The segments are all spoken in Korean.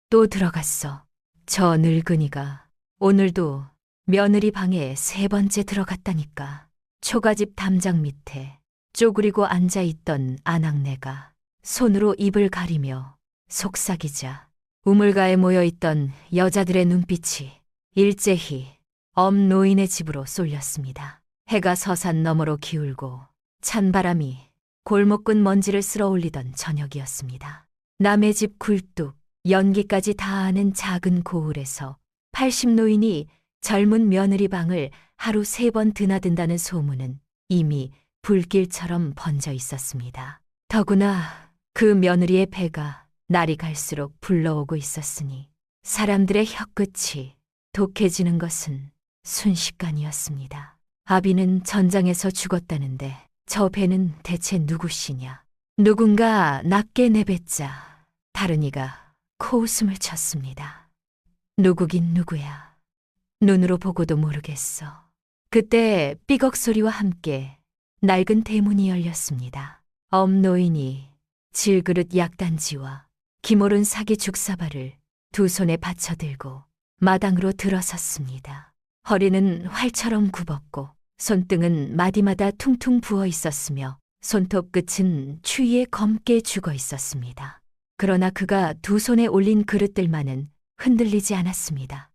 또 들어갔어. 저 늙은이가 오늘도 며느리 방에 3번째 들어갔다니까. 초가집 담장 밑에 쪼그리고 앉아있던 아낙네가 손으로 입을 가리며 속삭이자 우물가에 모여있던 여자들의 눈빛이 일제히 엄노인의 집으로 쏠렸습니다. 해가 서산 너머로 기울고 찬바람이 골목 끝 먼지를 쓸어올리던 저녁이었습니다. 남의 집 굴뚝, 연기까지 다 아는 작은 고을에서 80노인이 젊은 며느리 방을 하루 3번 드나든다는 소문은 이미 불길처럼 번져 있었습니다. 더구나 그 며느리의 배가 날이 갈수록 불러오고 있었으니 사람들의 혀끝이 독해지는 것은 순식간이었습니다. 아비는 전장에서 죽었다는데 저 배는 대체 누구시냐? 누군가 낮게 내뱉자 다른이가 코웃음을 쳤습니다. 누구긴 누구야. 눈으로 보고도 모르겠어. 그때 삐걱 소리와 함께 낡은 대문이 열렸습니다. 엄노인이 질그릇 약단지와 기모른 사기 죽사발을 두 손에 받쳐들고 마당으로 들어섰습니다. 허리는 활처럼 굽었고 손등은 마디마다 퉁퉁 부어 있었으며 손톱 끝은 추위에 검게 죽어 있었습니다. 그러나 그가 두 손에 올린 그릇들만은 흔들리지 않았습니다.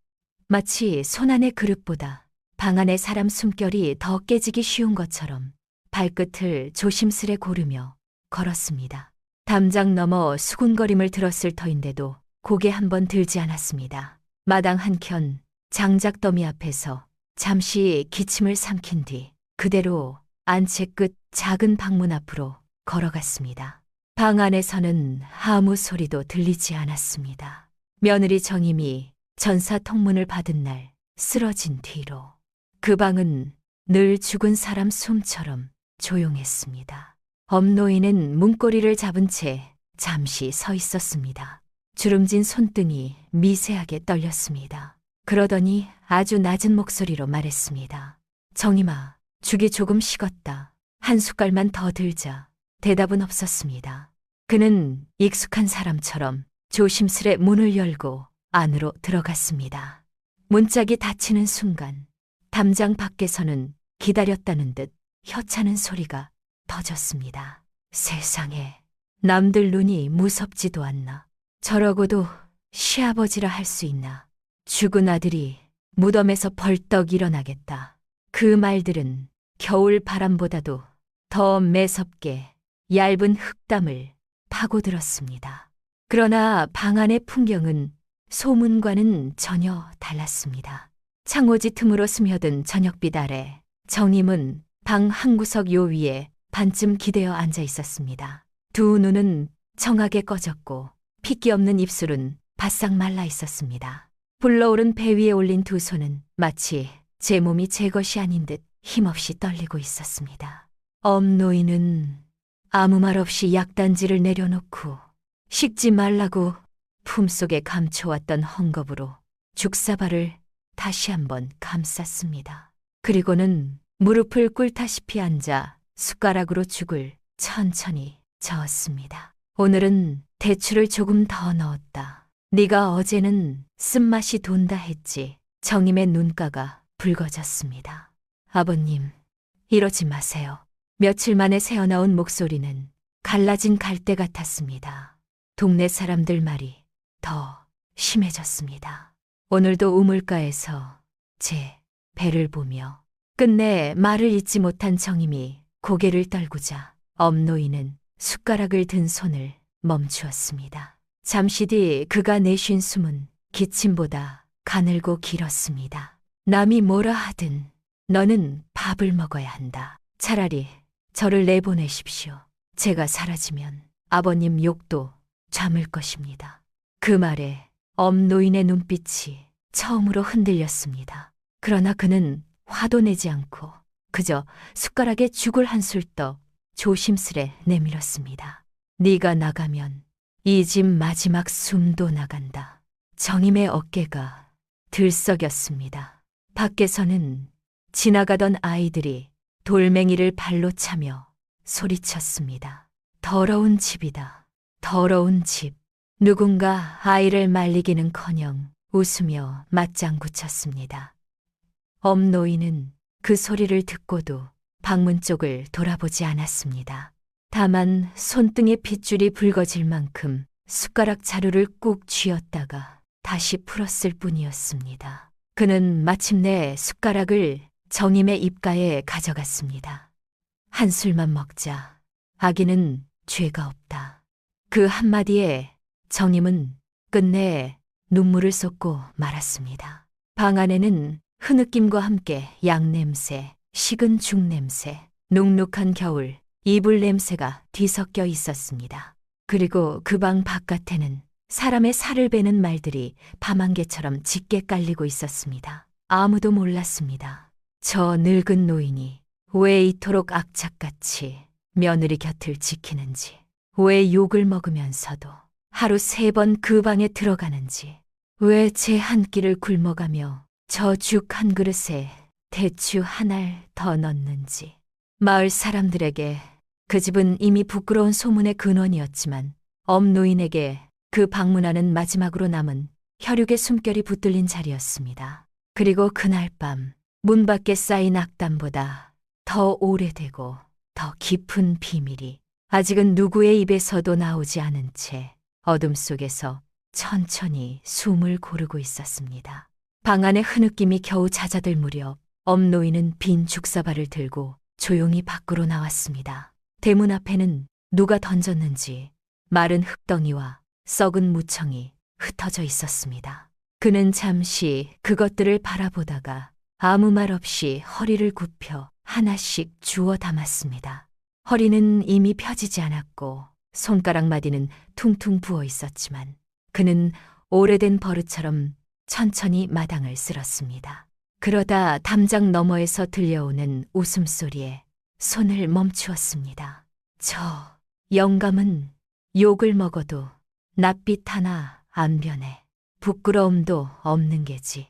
마치 손 안의 그릇보다 방 안의 사람 숨결이 더 깨지기 쉬운 것처럼 발끝을 조심스레 고르며 걸었습니다. 담장 너머 수군거림을 들었을 터인데도 고개 한번 들지 않았습니다. 마당 한켠 장작더미 앞에서 잠시 기침을 삼킨 뒤 그대로 안채 끝 작은 방문 앞으로 걸어갔습니다. 방 안에서는 아무 소리도 들리지 않았습니다. 며느리 정임이 전사 통문을 받은 날 쓰러진 뒤로 그 방은 늘 죽은 사람 숨처럼 조용했습니다. 엄노인은 문고리를 잡은 채 잠시 서 있었습니다. 주름진 손등이 미세하게 떨렸습니다. 그러더니 아주 낮은 목소리로 말했습니다. 정임아, 죽이 조금 식었다. 한 숟갈만 더 들자. 대답은 없었습니다. 그는 익숙한 사람처럼 조심스레 문을 열고 안으로 들어갔습니다. 문짝이 닫히는 순간 담장 밖에서는 기다렸다는 듯 혀차는 소리가 터졌습니다. 세상에, 남들 눈이 무섭지도 않나. 저러고도 시아버지라 할 수 있나. 죽은 아들이 무덤에서 벌떡 일어나겠다. 그 말들은 겨울 바람보다도 더 매섭게 얇은 흙담을 파고들었습니다. 그러나 방 안의 풍경은 소문과는 전혀 달랐습니다. 창호지 틈으로 스며든 저녁빛 아래 정임은 방 한구석 요 위에 반쯤 기대어 앉아 있었습니다. 두 눈은 청하게 꺼졌고 핏기 없는 입술은 바싹 말라 있었습니다. 불러오른 배 위에 올린 두 손은 마치 제 몸이 제 것이 아닌 듯 힘없이 떨리고 있었습니다. 엄노인은 아무 말 없이 약단지를 내려놓고 식지 말라고 품속에 감춰왔던 헝겊으로 죽사발을 다시 한번 감쌌습니다. 그리고는 무릎을 꿇다시피 앉아 숟가락으로 죽을 천천히 저었습니다. 오늘은 대추를 조금 더 넣었다. 네가 어제는 쓴맛이 돈다 했지. 정임의 눈가가 붉어졌습니다. 아버님, 이러지 마세요. 며칠 만에 새어나온 목소리는 갈라진 갈대 같았습니다. 동네 사람들 말이 더 심해졌습니다. 오늘도 우물가에서 제 배를 보며 끝내 말을 잇지 못한 정임이 고개를 떨구자 엄노인은 숟가락을 든 손을 멈추었습니다. 잠시 뒤 그가 내쉰 숨은 기침보다 가늘고 길었습니다. 남이 뭐라 하든 너는 밥을 먹어야 한다. 차라리 저를 내보내십시오. 제가 사라지면 아버님 욕도 잠을 것입니다. 그 말에 엄노인의 눈빛이 처음으로 흔들렸습니다. 그러나 그는 화도 내지 않고 그저 숟가락에 죽을 한술 떠 조심스레 내밀었습니다. 네가 나가면 이 집 마지막 숨도 나간다. 정임의 어깨가 들썩였습니다. 밖에서는 지나가던 아이들이 돌멩이를 발로 차며 소리쳤습니다. 더러운 집이다. 더러운 집. 누군가 아이를 말리기는커녕 웃으며 맞장구 쳤습니다. 엄노인은 그 소리를 듣고도 방문 쪽을 돌아보지 않았습니다. 다만 손등의 핏줄이 붉어질 만큼 숟가락 자루를 꾹 쥐었다가 다시 풀었을 뿐이었습니다. 그는 마침내 숟가락을 정임의 입가에 가져갔습니다. 한 술만 먹자. 아기는 죄가 없다. 그 한마디에 정임은 끝내 눈물을 쏟고 말았습니다. 방 안에는 흐느낌과 함께 양냄새, 식은 죽냄새, 눅눅한 겨울, 이불 냄새가 뒤섞여 있었습니다. 그리고 그 방 바깥에는 사람의 살을 베는 말들이 밤안개처럼 짙게 깔리고 있었습니다. 아무도 몰랐습니다. 저 늙은 노인이 왜 이토록 악착같이 며느리 곁을 지키는지, 왜 욕을 먹으면서도 하루 3번 그 방에 들어가는지, 왜 제 한 끼를 굶어가며 저 죽 한 그릇에 대추 한 알 더 넣는지. 마을 사람들에게 그 집은 이미 부끄러운 소문의 근원이었지만 엄노인에게 그 방문하는 마지막으로 남은 혈육의 숨결이 붙들린 자리였습니다. 그리고 그날 밤 문 밖에 쌓인 악담보다 더 오래되고 더 깊은 비밀이 아직은 누구의 입에서도 나오지 않은 채 어둠 속에서 천천히 숨을 고르고 있었습니다. 방 안의 흐느낌이 겨우 잦아들 무렵 엄노인은 빈 죽사발을 들고 조용히 밖으로 나왔습니다. 대문 앞에는 누가 던졌는지 마른 흙덩이와 썩은 무청이 흩어져 있었습니다. 그는 잠시 그것들을 바라보다가 아무 말 없이 허리를 굽혀 하나씩 주워 담았습니다. 허리는 이미 펴지지 않았고 손가락 마디는 퉁퉁 부어 있었지만 그는 오래된 버릇처럼 천천히 마당을 쓸었습니다. 그러다 담장 너머에서 들려오는 웃음소리에 손을 멈추었습니다. 저 영감은 욕을 먹어도 낯빛 하나 안 변해. 부끄러움도 없는 게지.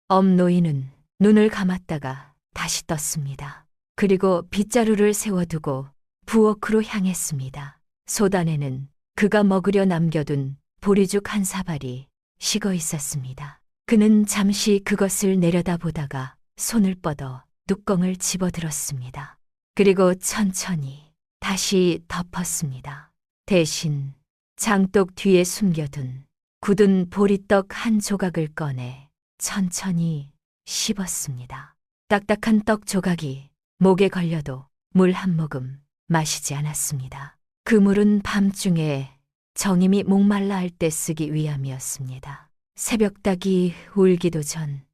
엄노인은 눈을 감았다가 다시 떴습니다. 그리고 빗자루를 세워두고 부엌으로 향했습니다. 소단에는 그가 먹으려 남겨둔 보리죽 한 사발이 식어 있었습니다. 그는 잠시 그것을 내려다보다가 손을 뻗어 뚜껑을 집어들었습니다. 그리고 천천히 다시 덮었습니다. 대신 장독 뒤에 숨겨둔 굳은 보리떡 한 조각을 꺼내 천천히 씹었습니다. 딱딱한 떡 조각이 목에 걸려도 물 한 모금 마시지 않았습니다. 그 물은 밤중에 정임이 목말라 할 때 쓰기 위함이었습니다. 새벽닭이 울기도 전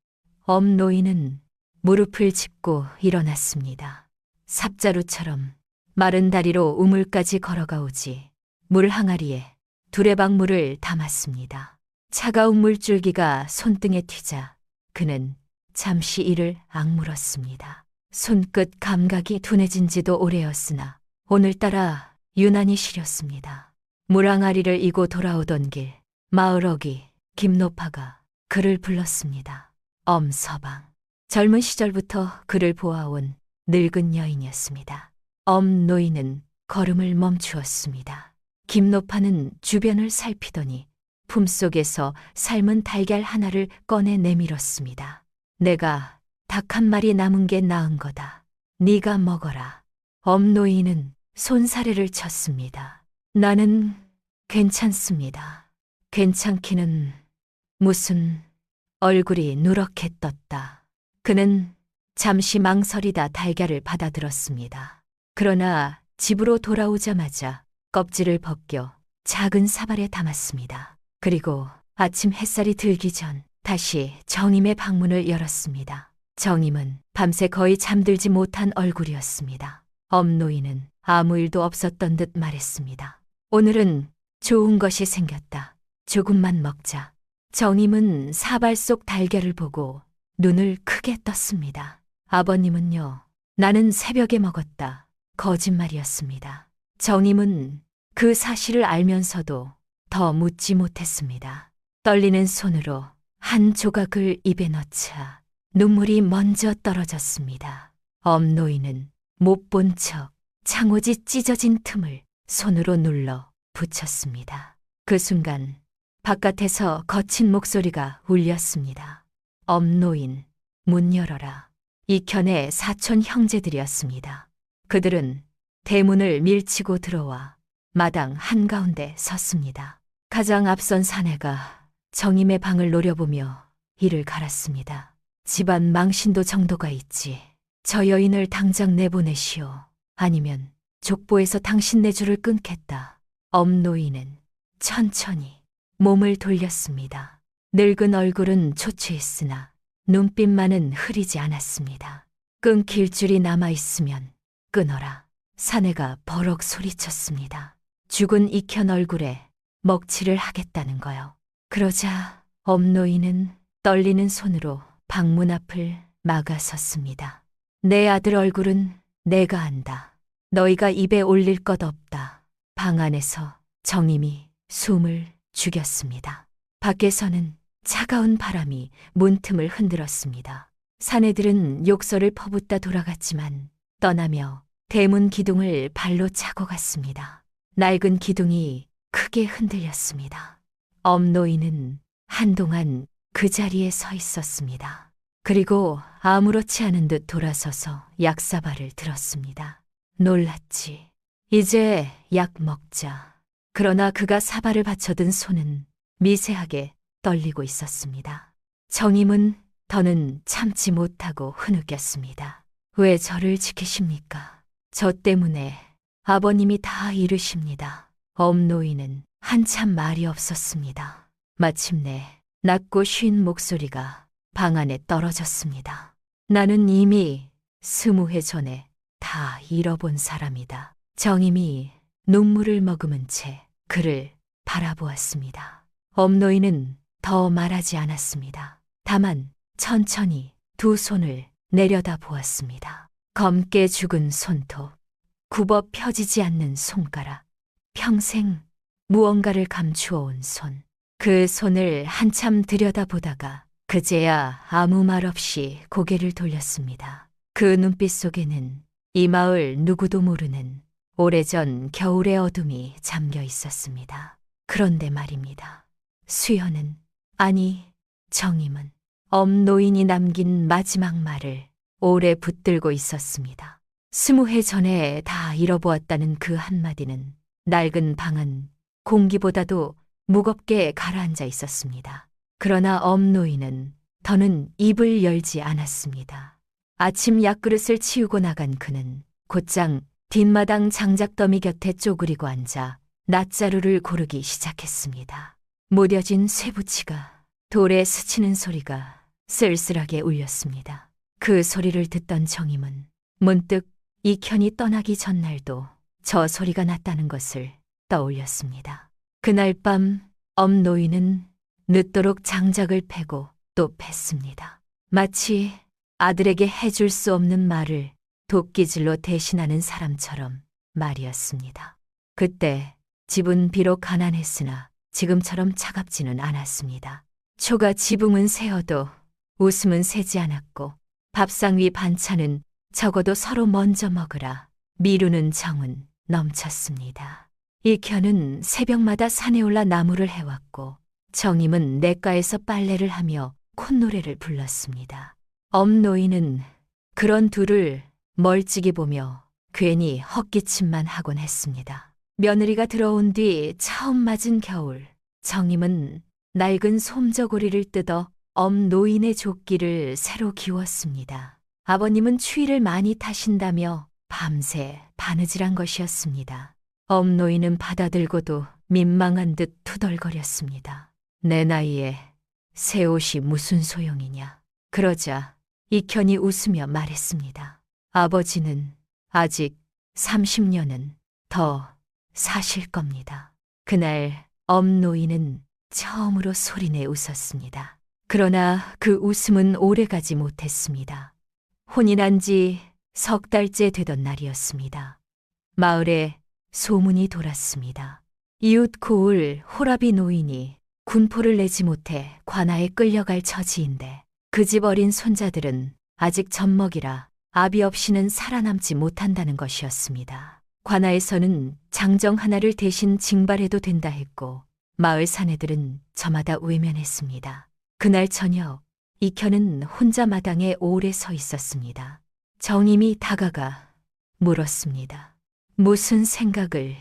엄노인은 무릎을 짚고 일어났습니다. 삽자루처럼 마른 다리로 우물까지 걸어가 오지 물 항아리에 두레박물을 담았습니다. 차가운 물줄기가 손등에 튀자 그는 잠시 이를 악물었습니다. 손끝 감각이 둔해진 지도 오래였으나 오늘따라 유난히 시렸습니다. 물항아리를 이고 돌아오던 길 마을 어귀 김노파가 그를 불렀습니다. 엄서방. 젊은 시절부터 그를 보아온 늙은 여인이었습니다. 엄노인은 걸음을 멈추었습니다. 김노파는 주변을 살피더니 품속에서 삶은 달걀 하나를 꺼내 내밀었습니다. 내가 닭 한 마리 남은 게 나은 거다. 네가 먹어라. 엄노인은 손사래를 쳤습니다. 나는 괜찮습니다. 괜찮기는 무슨. 얼굴이 누렇게 떴다. 그는 잠시 망설이다 달걀을 받아들었습니다. 그러나 집으로 돌아오자마자 껍질을 벗겨 작은 사발에 담았습니다. 그리고 아침 햇살이 들기 전 다시 정임의 방문을 열었습니다. 정임은 밤새 거의 잠들지 못한 얼굴이었습니다. 엄노인은 아무 일도 없었던 듯 말했습니다. 오늘은 좋은 것이 생겼다. 조금만 먹자. 정임은 사발 속 달걀을 보고 눈을 크게 떴습니다. 아버님은요, 나는 새벽에 먹었다. 거짓말이었습니다. 정임은 그 사실을 알면서도 더 묻지 못했습니다. 떨리는 손으로 한 조각을 입에 넣자 눈물이 먼저 떨어졌습니다. 엄노인은 못 본 척 창호지 찢어진 틈을 손으로 눌러 붙였습니다. 그 순간 바깥에서 거친 목소리가 울렸습니다. 엄노인, 문 열어라. 이켠의 사촌 형제들이었습니다. 그들은 대문을 밀치고 들어와 마당 한가운데 섰습니다. 가장 앞선 사내가 정임의 방을 노려보며 이를 갈았습니다. 집안 망신도 정도가 있지. 저 여인을 당장 내보내시오. 아니면 족보에서 당신 내주를 끊겠다. 엄노인은 천천히 몸을 돌렸습니다. 늙은 얼굴은 초췌했으나 눈빛만은 흐리지 않았습니다. 끊길 줄이 남아있으면 끊어라. 사내가 버럭 소리쳤습니다. 죽은 이켠 얼굴에 먹칠을 하겠다는 거요. 그러자 엄노인은 떨리는 손으로 방문 앞을 막아섰습니다. 내 아들 얼굴은 내가 안다. 너희가 입에 올릴 것 없다. 방 안에서 정임이 숨을 죽였습니다. 밖에서는 차가운 바람이 문틈을 흔들었습니다. 사내들은 욕설을 퍼붓다 돌아갔지만 떠나며 대문 기둥을 발로 차고 갔습니다. 낡은 기둥이 크게 흔들렸습니다. 엄노인은 한동안 그 자리에 서 있었습니다. 그리고 아무렇지 않은 듯 돌아서서 약사발을 들었습니다. 놀랐지. 이제 약 먹자. 그러나 그가 사발을 받쳐든 손은 미세하게 떨리고 있었습니다. 정임은 더는 참지 못하고 흐느꼈습니다. 왜 저를 지키십니까? 저 때문에 아버님이 다 잃으십니다. 엄노인은 한참 말이 없었습니다. 마침내 낮고 쉰 목소리가 방 안에 떨어졌습니다. 나는 이미 20해 전에 다 잃어본 사람이다. 정임이 눈물을 머금은 채 그를 바라보았습니다. 엄노인은 더 말하지 않았습니다. 다만 천천히 두 손을 내려다 보았습니다. 검게 죽은 손톱, 굽어 펴지지 않는 손가락, 평생 무언가를 감추어온 손. 그 손을 한참 들여다보다가 그제야 아무 말 없이 고개를 돌렸습니다. 그 눈빛 속에는 이 마을 누구도 모르는 오래전 겨울의 어둠이 잠겨 있었습니다. 그런데 말입니다. 수연은, 아니 정임은 엄노인이 남긴 마지막 말을 오래 붙들고 있었습니다. 20해 전에 다 잃어보았다는 그 한마디는 낡은 방은 공기보다도 무겁게 가라앉아 있었습니다. 그러나 엄노인은 더는 입을 열지 않았습니다. 아침 약그릇을 치우고 나간 그는 곧장 뒷마당 장작더미 곁에 쪼그리고 앉아 낫자루를 고르기 시작했습니다. 무뎌진 쇠붙이가 돌에 스치는 소리가 쓸쓸하게 울렸습니다. 그 소리를 듣던 정임은 문득 이켠이 떠나기 전날도 저 소리가 났다는 것을 떠올렸습니다. 그날 밤 엄노인은 늦도록 장작을 패고 또 팼습니다. 마치 아들에게 해줄 수 없는 말을 도끼질로 대신하는 사람처럼 말이었습니다. 그때 집은 비록 가난했으나 지금처럼 차갑지는 않았습니다. 초가 지붕은 새어도 웃음은 새지 않았고 밥상 위 반찬은 적어도 서로 먼저 먹으라 미루는 정은 넘쳤습니다. 이켠은 새벽마다 산에 올라 나무를 해왔고 정임은 냇가에서 빨래를 하며 콧노래를 불렀습니다. 엄노인은 그런 둘을 멀찍이 보며 괜히 헛기침만 하곤 했습니다. 며느리가 들어온 뒤 처음 맞은 겨울, 정임은 낡은 솜저고리를 뜯어 엄노인의 조끼를 새로 기웠습니다. 아버님은 추위를 많이 타신다며 밤새 바느질한 것이었습니다. 엄노인은 받아들고도 민망한 듯 투덜거렸습니다. 내 나이에 새 옷이 무슨 소용이냐. 그러자 이켠이 웃으며 말했습니다. 아버지는 아직 30년은 더 사실 겁니다. 그날 엄노인은 처음으로 소리내 웃었습니다. 그러나 그 웃음은 오래가지 못했습니다. 혼이 난 지 석 달째 되던 날이었습니다. 마을에 소문이 돌았습니다. 이웃 고을 호라비 노인이 군포를 내지 못해 관아에 끌려갈 처지인데 그 집 어린 손자들은 아직 젖먹이라 아비 없이는 살아남지 못한다는 것이었습니다. 관아에서는 장정 하나를 대신 징발해도 된다 했고 마을 사내들은 저마다 외면했습니다. 그날 저녁 이현은 혼자 마당에 오래 서 있었습니다. 정임이 다가가 물었습니다. 무슨 생각을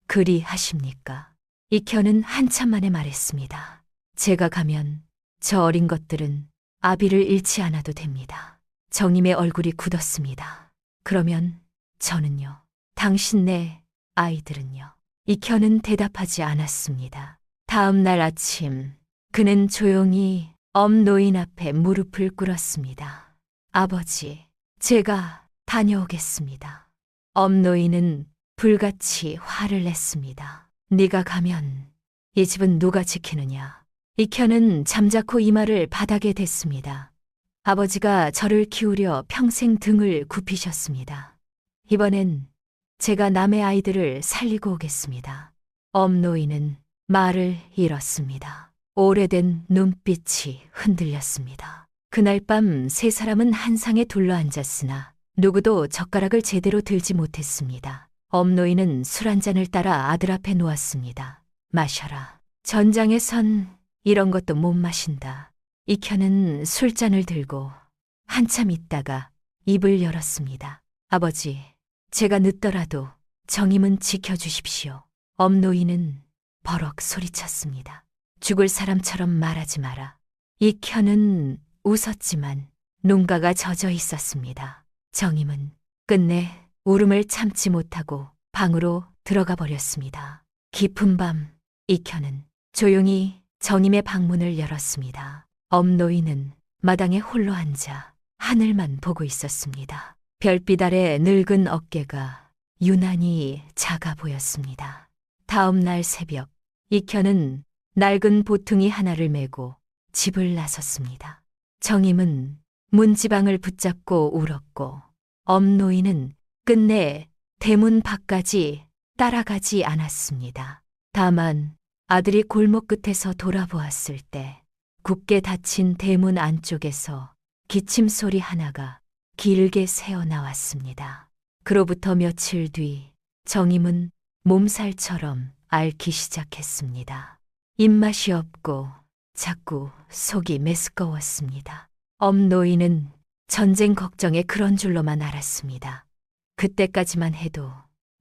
그리 하십니까? 이현은 한참 만에 말했습니다. 제가 가면 저 어린 것들은 아비를 잃지 않아도 됩니다. 정임의 얼굴이 굳었습니다. 그러면 저는요? 당신네 아이들은요? 이현은 대답하지 않았습니다. 다음 날 아침 그는 조용히 엄노인 앞에 무릎을 꿇었습니다. 아버지, 제가 다녀오겠습니다. 엄노인은 불같이 화를 냈습니다. 네가 가면 이 집은 누가 지키느냐? 이현은 잠자코 이마를 바닥에 댔습니다. 아버지가 저를 키우려 평생 등을 굽히셨습니다. 이번엔 제가 남의 아이들을 살리고 오겠습니다. 엄노인은 말을 잃었습니다. 오래된 눈빛이 흔들렸습니다. 그날 밤 세 사람은 한 상에 둘러앉았으나 누구도 젓가락을 제대로 들지 못했습니다. 엄노인은 술 한 잔을 따라 아들 앞에 놓았습니다. 마셔라. 전장에선 이런 것도 못 마신다. 이현은 술잔을 들고 한참 있다가 입을 열었습니다. 아버지, 제가 늦더라도 정임은 지켜주십시오. 엄노인은 버럭 소리쳤습니다. 죽을 사람처럼 말하지 마라. 이현은 웃었지만 눈가가 젖어 있었습니다. 정임은 끝내 울음을 참지 못하고 방으로 들어가 버렸습니다. 깊은 밤 이현은 조용히 정임의 방문을 열었습니다. 엄노인은 마당에 홀로 앉아 하늘만 보고 있었습니다. 별빛 아래 늙은 어깨가 유난히 작아 보였습니다. 다음 날 새벽 이현은 낡은 보퉁이 하나를 메고 집을 나섰습니다. 정임은 문지방을 붙잡고 울었고 엄노인은 끝내 대문 밖까지 따라가지 않았습니다. 다만 아들이 골목 끝에서 돌아보았을 때 굳게 닫힌 대문 안쪽에서 기침 소리 하나가 길게 새어나왔습니다. 그로부터 며칠 뒤 정임은 몸살처럼 앓기 시작했습니다. 입맛이 없고 자꾸 속이 메스꺼웠습니다. 엄노인은 전쟁 걱정에 그런 줄로만 알았습니다. 그때까지만 해도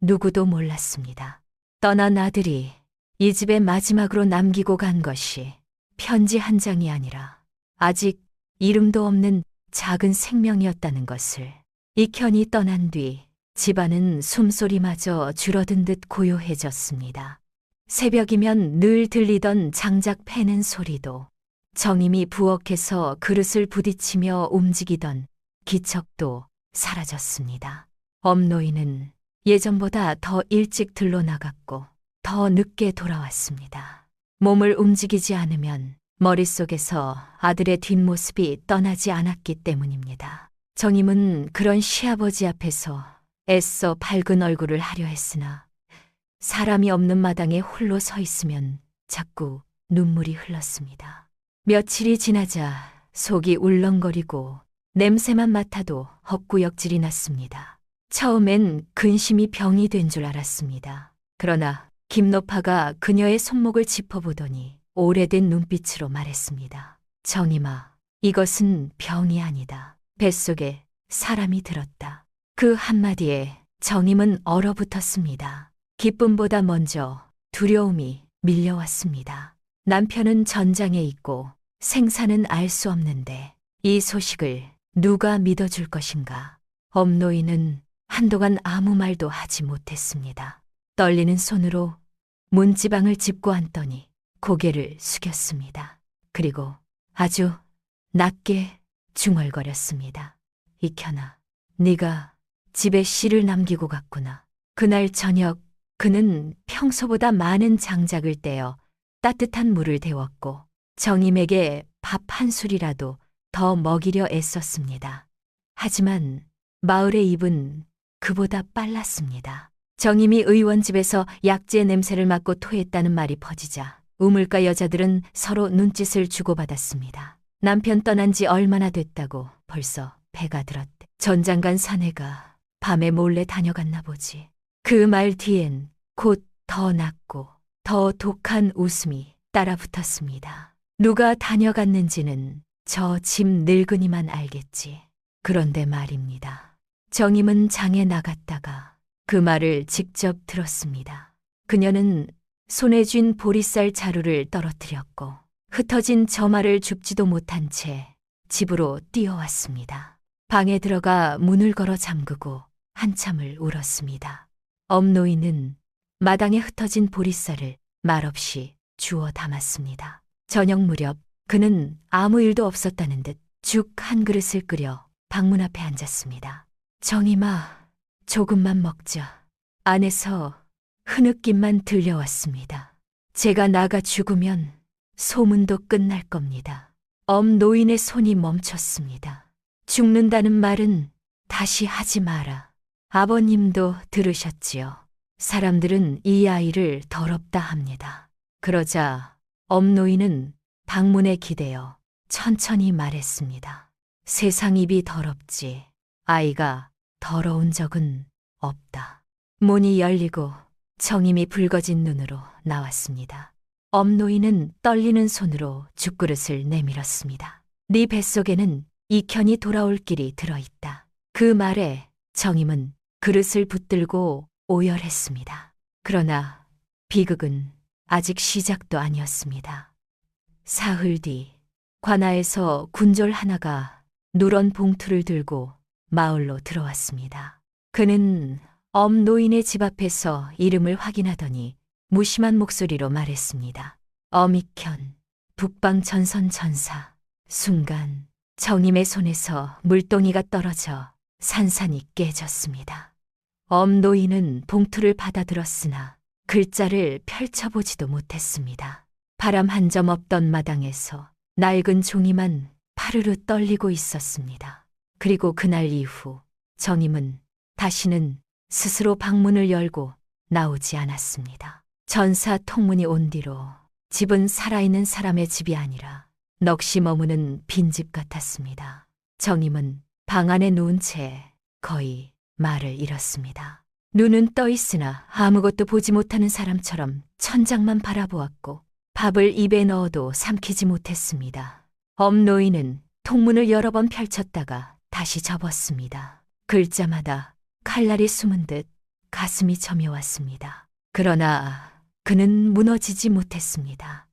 누구도 몰랐습니다. 떠난 아들이 이 집에 마지막으로 남기고 간 것이 편지 한 장이 아니라 아직 이름도 없는 작은 생명이었다는 것을. 이현이 떠난 뒤 집안은 숨소리마저 줄어든 듯 고요해졌습니다. 새벽이면 늘 들리던 장작 패는 소리도, 정임이 부엌에서 그릇을 부딪히며 움직이던 기척도 사라졌습니다. 엄노인은 예전보다 더 일찍 들러나갔고 더 늦게 돌아왔습니다. 몸을 움직이지 않으면 머릿속에서 아들의 뒷모습이 떠나지 않았기 때문입니다. 정임은 그런 시아버지 앞에서 애써 밝은 얼굴을 하려 했으나 사람이 없는 마당에 홀로 서 있으면 자꾸 눈물이 흘렀습니다. 며칠이 지나자 속이 울렁거리고 냄새만 맡아도 헛구역질이 났습니다. 처음엔 근심이 병이 된 줄 알았습니다. 그러나 김노파가 그녀의 손목을 짚어보더니 오래된 눈빛으로 말했습니다. 정임아, 이것은 병이 아니다. 뱃속에 사람이 들었다. 그 한마디에 정임은 얼어붙었습니다. 기쁨보다 먼저 두려움이 밀려왔습니다. 남편은 전장에 있고 생사는 알 수 없는데 이 소식을 누가 믿어줄 것인가? 엄노인은 한동안 아무 말도 하지 못했습니다. 떨리는 손으로 문지방을 짚고 앉더니 고개를 숙였습니다. 그리고 아주 낮게 중얼거렸습니다. 이현아, 네가 집에 씨를 남기고 갔구나. 그날 저녁 그는 평소보다 많은 장작을 떼어 따뜻한 물을 데웠고 정임에게 밥 한 술이라도 더 먹이려 애썼습니다. 하지만 마을의 입은 그보다 빨랐습니다. 정임이 의원 집에서 약재 냄새를 맡고 토했다는 말이 퍼지자 우물가 여자들은 서로 눈짓을 주고받았습니다. 남편 떠난 지 얼마나 됐다고 벌써 배가 들었대. 전장 간 사내가 밤에 몰래 다녀갔나 보지. 그 말 뒤엔 곧 더 낮고 더 독한 웃음이 따라붙었습니다. 누가 다녀갔는지는 저 집 늙은이만 알겠지. 그런데 말입니다. 정임은 장에 나갔다가 그 말을 직접 들었습니다. 그녀는 손에 쥔 보리쌀 자루를 떨어뜨렸고 흩어진 저말을 줍지도 못한 채 집으로 뛰어왔습니다. 방에 들어가 문을 걸어 잠그고 한참을 울었습니다. 엄노인은 마당에 흩어진 보리쌀을 말없이 주워 담았습니다. 저녁 무렵 그는 아무 일도 없었다는 듯 죽 한 그릇을 끓여 방문 앞에 앉았습니다. 정임아, 조금만 먹자. 안에서 흐느낌만 들려왔습니다. 제가 나가 죽으면 소문도 끝날 겁니다. 엄노인의 손이 멈췄습니다. 죽는다는 말은 다시 하지 마라. 아버님도 들으셨지요. 사람들은 이 아이를 더럽다 합니다. 그러자 엄노인은 방문에 기대어 천천히 말했습니다. 세상 입이 더럽지 아이가 더러운 적은 없다. 문이 열리고 정임이 붉어진 눈으로 나왔습니다. 엄노인은 떨리는 손으로 죽그릇을 내밀었습니다. 네 뱃속에는 이편이 돌아올 길이 들어있다. 그 말에 정임은 그릇을 붙들고 오열했습니다. 그러나 비극은 아직 시작도 아니었습니다. 사흘 뒤 관아에서 군졸 하나가 누런 봉투를 들고 마을로 들어왔습니다. 그는 엄노인의 집 앞에서 이름을 확인하더니 무심한 목소리로 말했습니다. 엄익현, 북방 전선 전사. 순간 정임의 손에서 물동이가 떨어져 산산이 깨졌습니다. 엄노인은 봉투를 받아들었으나 글자를 펼쳐보지도 못했습니다. 바람 한 점 없던 마당에서 낡은 종이만 파르르 떨리고 있었습니다. 그리고 그날 이후 정임은 다시는 스스로 방문을 열고 나오지 않았습니다. 전사 통문이 온 뒤로 집은 살아있는 사람의 집이 아니라 넋이 머무는 빈집 같았습니다. 정임은 방 안에 누운 채 거의 말을 잃었습니다. 눈은 떠 있으나 아무것도 보지 못하는 사람처럼 천장만 바라보았고 밥을 입에 넣어도 삼키지 못했습니다. 엄노인은 통문을 여러 번 펼쳤다가 다시 접었습니다. 글자마다 칼날이 숨은 듯 가슴이 저며왔습니다. 그러나 그는 무너지지 못했습니다.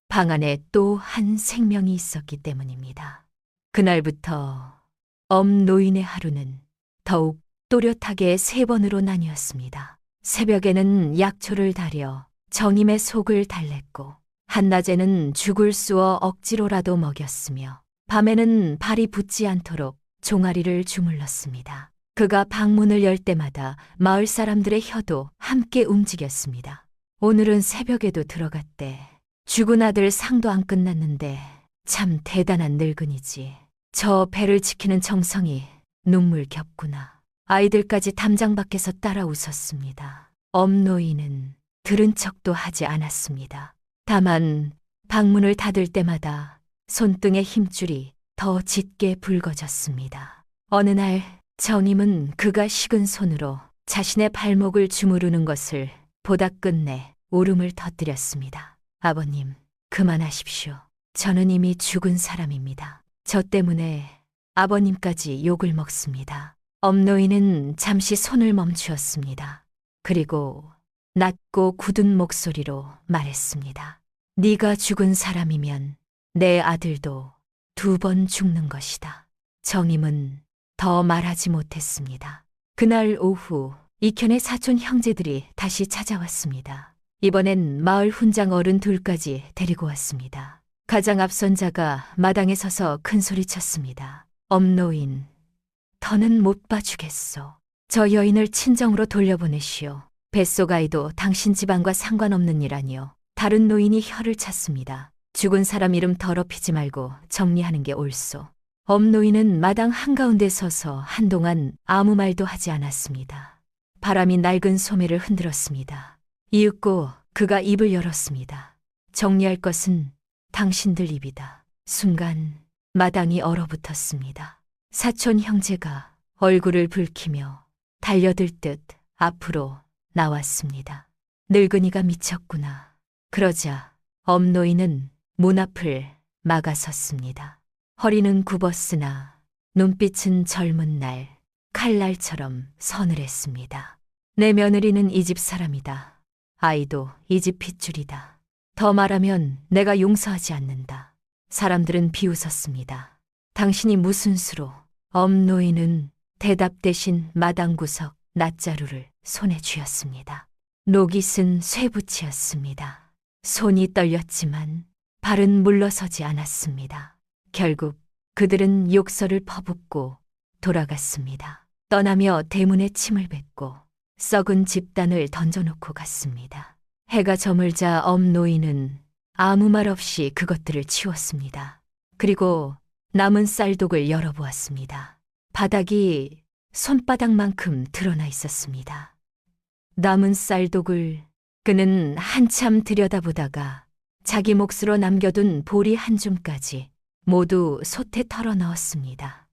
방 안에 또 한 생명이 있었기 때문입니다. 그날부터 엄노인의 하루는 더욱 또렷하게 3번으로 나뉘었습니다. 새벽에는 약초를 다려 정임의 속을 달랬고 한낮에는 죽을 쑤어 억지로라도 먹였으며 밤에는 발이 붙지 않도록 종아리를 주물렀습니다. 그가 방문을 열 때마다 마을 사람들의 혀도 함께 움직였습니다. 오늘은 새벽에도 들어갔대. 죽은 아들 상도 안 끝났는데 참 대단한 늙은이지. 저 배를 지키는 정성이 눈물겹구나. 아이들까지 담장 밖에서 따라 웃었습니다. 엄노인은 들은 척도 하지 않았습니다. 다만 방문을 닫을 때마다 손등의 힘줄이 더 짙게 붉어졌습니다. 어느 날 정임은 그가 식은 손으로 자신의 발목을 주무르는 것을 보다 끝내 울음을 터뜨렸습니다. 아버님, 그만하십시오. 저는 이미 죽은 사람입니다. 저 때문에 아버님까지 욕을 먹습니다. 엄노인은 잠시 손을 멈추었습니다. 그리고 낮고 굳은 목소리로 말했습니다. 네가 죽은 사람이면 내 아들도 2번 죽는 것이다. 정임은 더 말하지 못했습니다. 그날 오후 이현의 사촌 형제들이 다시 찾아왔습니다. 이번엔 마을 훈장 어른 둘까지 데리고 왔습니다. 가장 앞선 자가 마당에 서서 큰 소리쳤습니다. 엄노인, 더는 못 봐주겠소. 저 여인을 친정으로 돌려보내시오. 뱃속 아이도 당신 집안과 상관없는 일 아니오. 다른 노인이 혀를 찼습니다. 죽은 사람 이름 더럽히지 말고 정리하는 게 옳소. 엄노인은 마당 한가운데 서서 한동안 아무 말도 하지 않았습니다. 바람이 낡은 소매를 흔들었습니다. 이윽고 그가 입을 열었습니다. 정리할 것은 당신들 입이다. 순간 마당이 얼어붙었습니다. 사촌 형제가 얼굴을 붉히며 달려들 듯 앞으로 나왔습니다. 늙은이가 미쳤구나. 그러자 엄노인은 문 앞을 막아섰습니다. 허리는 굽었으나 눈빛은 젊은 날 칼날처럼 서늘했습니다. 내 며느리는 이 집 사람이다. 아이도 이 집 핏줄이다. 더 말하면 내가 용서하지 않는다. 사람들은 비웃었습니다. 당신이 무슨 수로? 엄노인은 대답 대신 마당 구석 낫자루를 손에 쥐었습니다. 녹이 쓴 쇠붙이였습니다. 손이 떨렸지만 발은 물러서지 않았습니다. 결국 그들은 욕설을 퍼붓고 돌아갔습니다. 떠나며 대문에 침을 뱉고 썩은 집단을 던져놓고 갔습니다. 해가 저물자 엄노인은 아무 말 없이 그것들을 치웠습니다. 그리고 남은 쌀독을 열어보았습니다. 바닥이 손바닥만큼 드러나 있었습니다. 남은 쌀독을 그는 한참 들여다보다가 자기 몫으로 남겨둔 보리 한 줌까지 모두 솥에 털어 넣었습니다.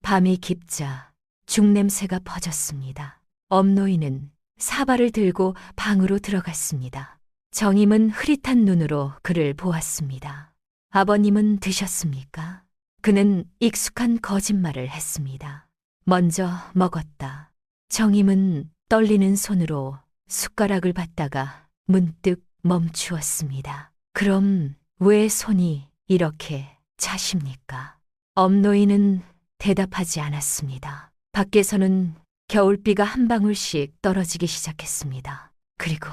밤이 깊자 죽냄새가 퍼졌습니다. 엄노인은 사발을 들고 방으로 들어갔습니다. 정임은 흐릿한 눈으로 그를 보았습니다. 아버님은 드셨습니까? 그는 익숙한 거짓말을 했습니다. 먼저 먹었다. 정임은 떨리는 손으로 숟가락을 받다가 문득 멈추었습니다. 그럼 왜 손이 이렇게 차십니까? 엄노인은 대답하지 않았습니다. 밖에서는 겨울비가 한 방울씩 떨어지기 시작했습니다. 그리고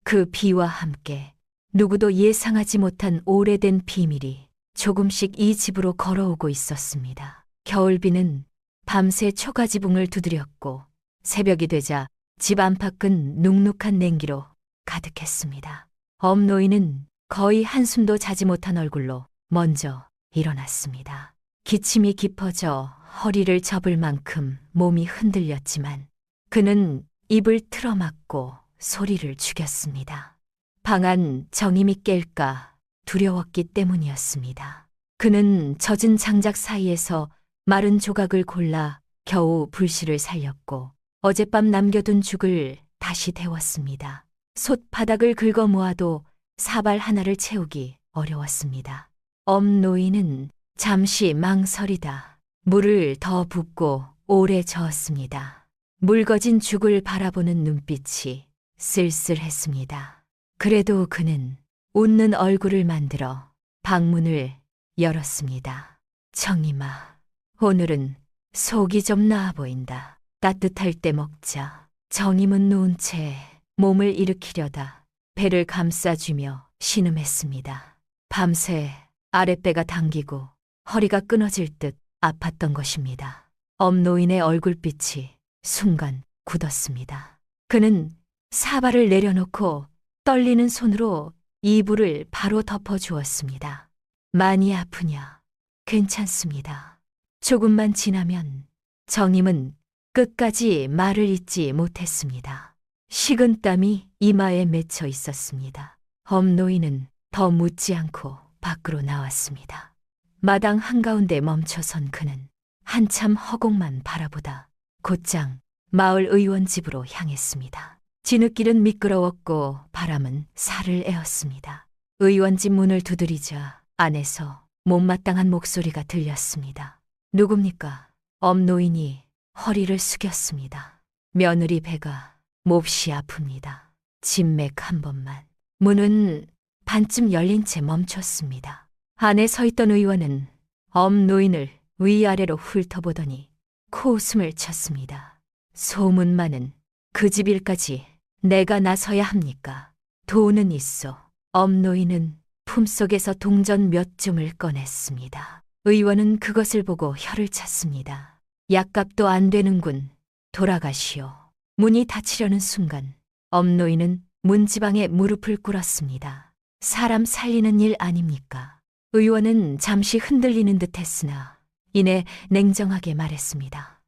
그 비와 함께 누구도 예상하지 못한 오래된 비밀이 조금씩 이 집으로 걸어오고 있었습니다. 겨울비는 밤새 초가지붕을 두드렸고 새벽이 되자 집 안팎은 눅눅한 냉기로 가득했습니다. 엄노인은 거의 한숨도 자지 못한 얼굴로 먼저 일어났습니다. 기침이 깊어져 허리를 접을 만큼 몸이 흔들렸지만 그는 입을 틀어막고 소리를 죽였습니다. 방안 정임이 깰까 두려웠기 때문이었습니다. 그는 젖은 장작 사이에서 마른 조각을 골라 겨우 불씨를 살렸고 어젯밤 남겨둔 죽을 다시 데웠습니다. 솥 바닥을 긁어 모아도 사발 하나를 채우기 어려웠습니다. 엄노인은 잠시 망설이다 물을 더 붓고 오래 저었습니다. 묽어진 죽을 바라보는 눈빛이 쓸쓸했습니다. 그래도 그는 웃는 얼굴을 만들어 방문을 열었습니다. 정임아, 오늘은 속이 좀 나아 보인다. 따뜻할 때 먹자. 정임은 누운 채 몸을 일으키려다 배를 감싸주며 신음했습니다. 밤새 아랫배가 당기고 허리가 끊어질 듯 아팠던 것입니다. 엄노인의 얼굴빛이 순간 굳었습니다. 그는 사발을 내려놓고 떨리는 손으로 이불을 바로 덮어주었습니다. 많이 아프냐? 괜찮습니다. 조금만 지나면 정임은 끝까지 말을 잇지 못했습니다. 식은땀이 이마에 맺혀 있었습니다. 엄노인은 더 묻지 않고 밖으로 나왔습니다. 마당 한가운데 멈춰선 그는 한참 허공만 바라보다 곧장 마을 의원 집으로 향했습니다. 진흙길은 미끄러웠고 바람은 살을 에웠습니다. 의원 집 문을 두드리자 안에서 못마땅한 목소리가 들렸습니다. 누굽니까? 엄노인이 허리를 숙였습니다. 며느리 배가 몹시 아픕니다. 진맥 한 번만. 문은 반쯤 열린 채 멈췄습니다. 안에 서 있던 의원은 엄노인을 위아래로 훑어보더니 코웃음을 쳤습니다. 소문 많은 그 집 일까지 내가 나서야 합니까? 돈은 있어. 엄노인은 품속에서 동전 몇 줌을 꺼냈습니다. 의원은 그것을 보고 혀를 찼습니다. 약값도 안 되는군. 돌아가시오. 문이 닫히려는 순간 엄노인은 문지방에 무릎을 꿇었습니다. 사람 살리는 일 아닙니까? 의원은 잠시 흔들리는 듯 했으나 이내 냉정하게 말했습니다.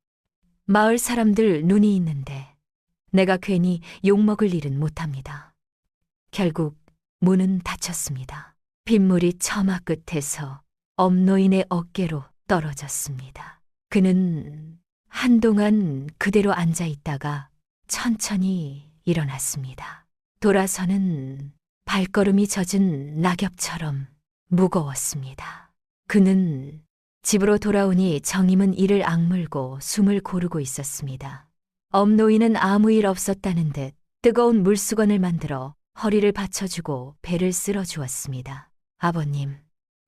마을 사람들 눈이 있는데 내가 괜히 욕먹을 일은 못합니다. 결국 문은 닫혔습니다. 빗물이 처마 끝에서 엄노인의 어깨로 떨어졌습니다. 그는 한동안 그대로 앉아 있다가 천천히 일어났습니다. 돌아서는 발걸음이 젖은 낙엽처럼 무거웠습니다. 그는 집으로 돌아오니 정임은 이를 악물고 숨을 고르고 있었습니다. 엄노인은 아무 일 없었다는 듯 뜨거운 물수건을 만들어 허리를 받쳐주고 배를 쓸어주었습니다. 아버님,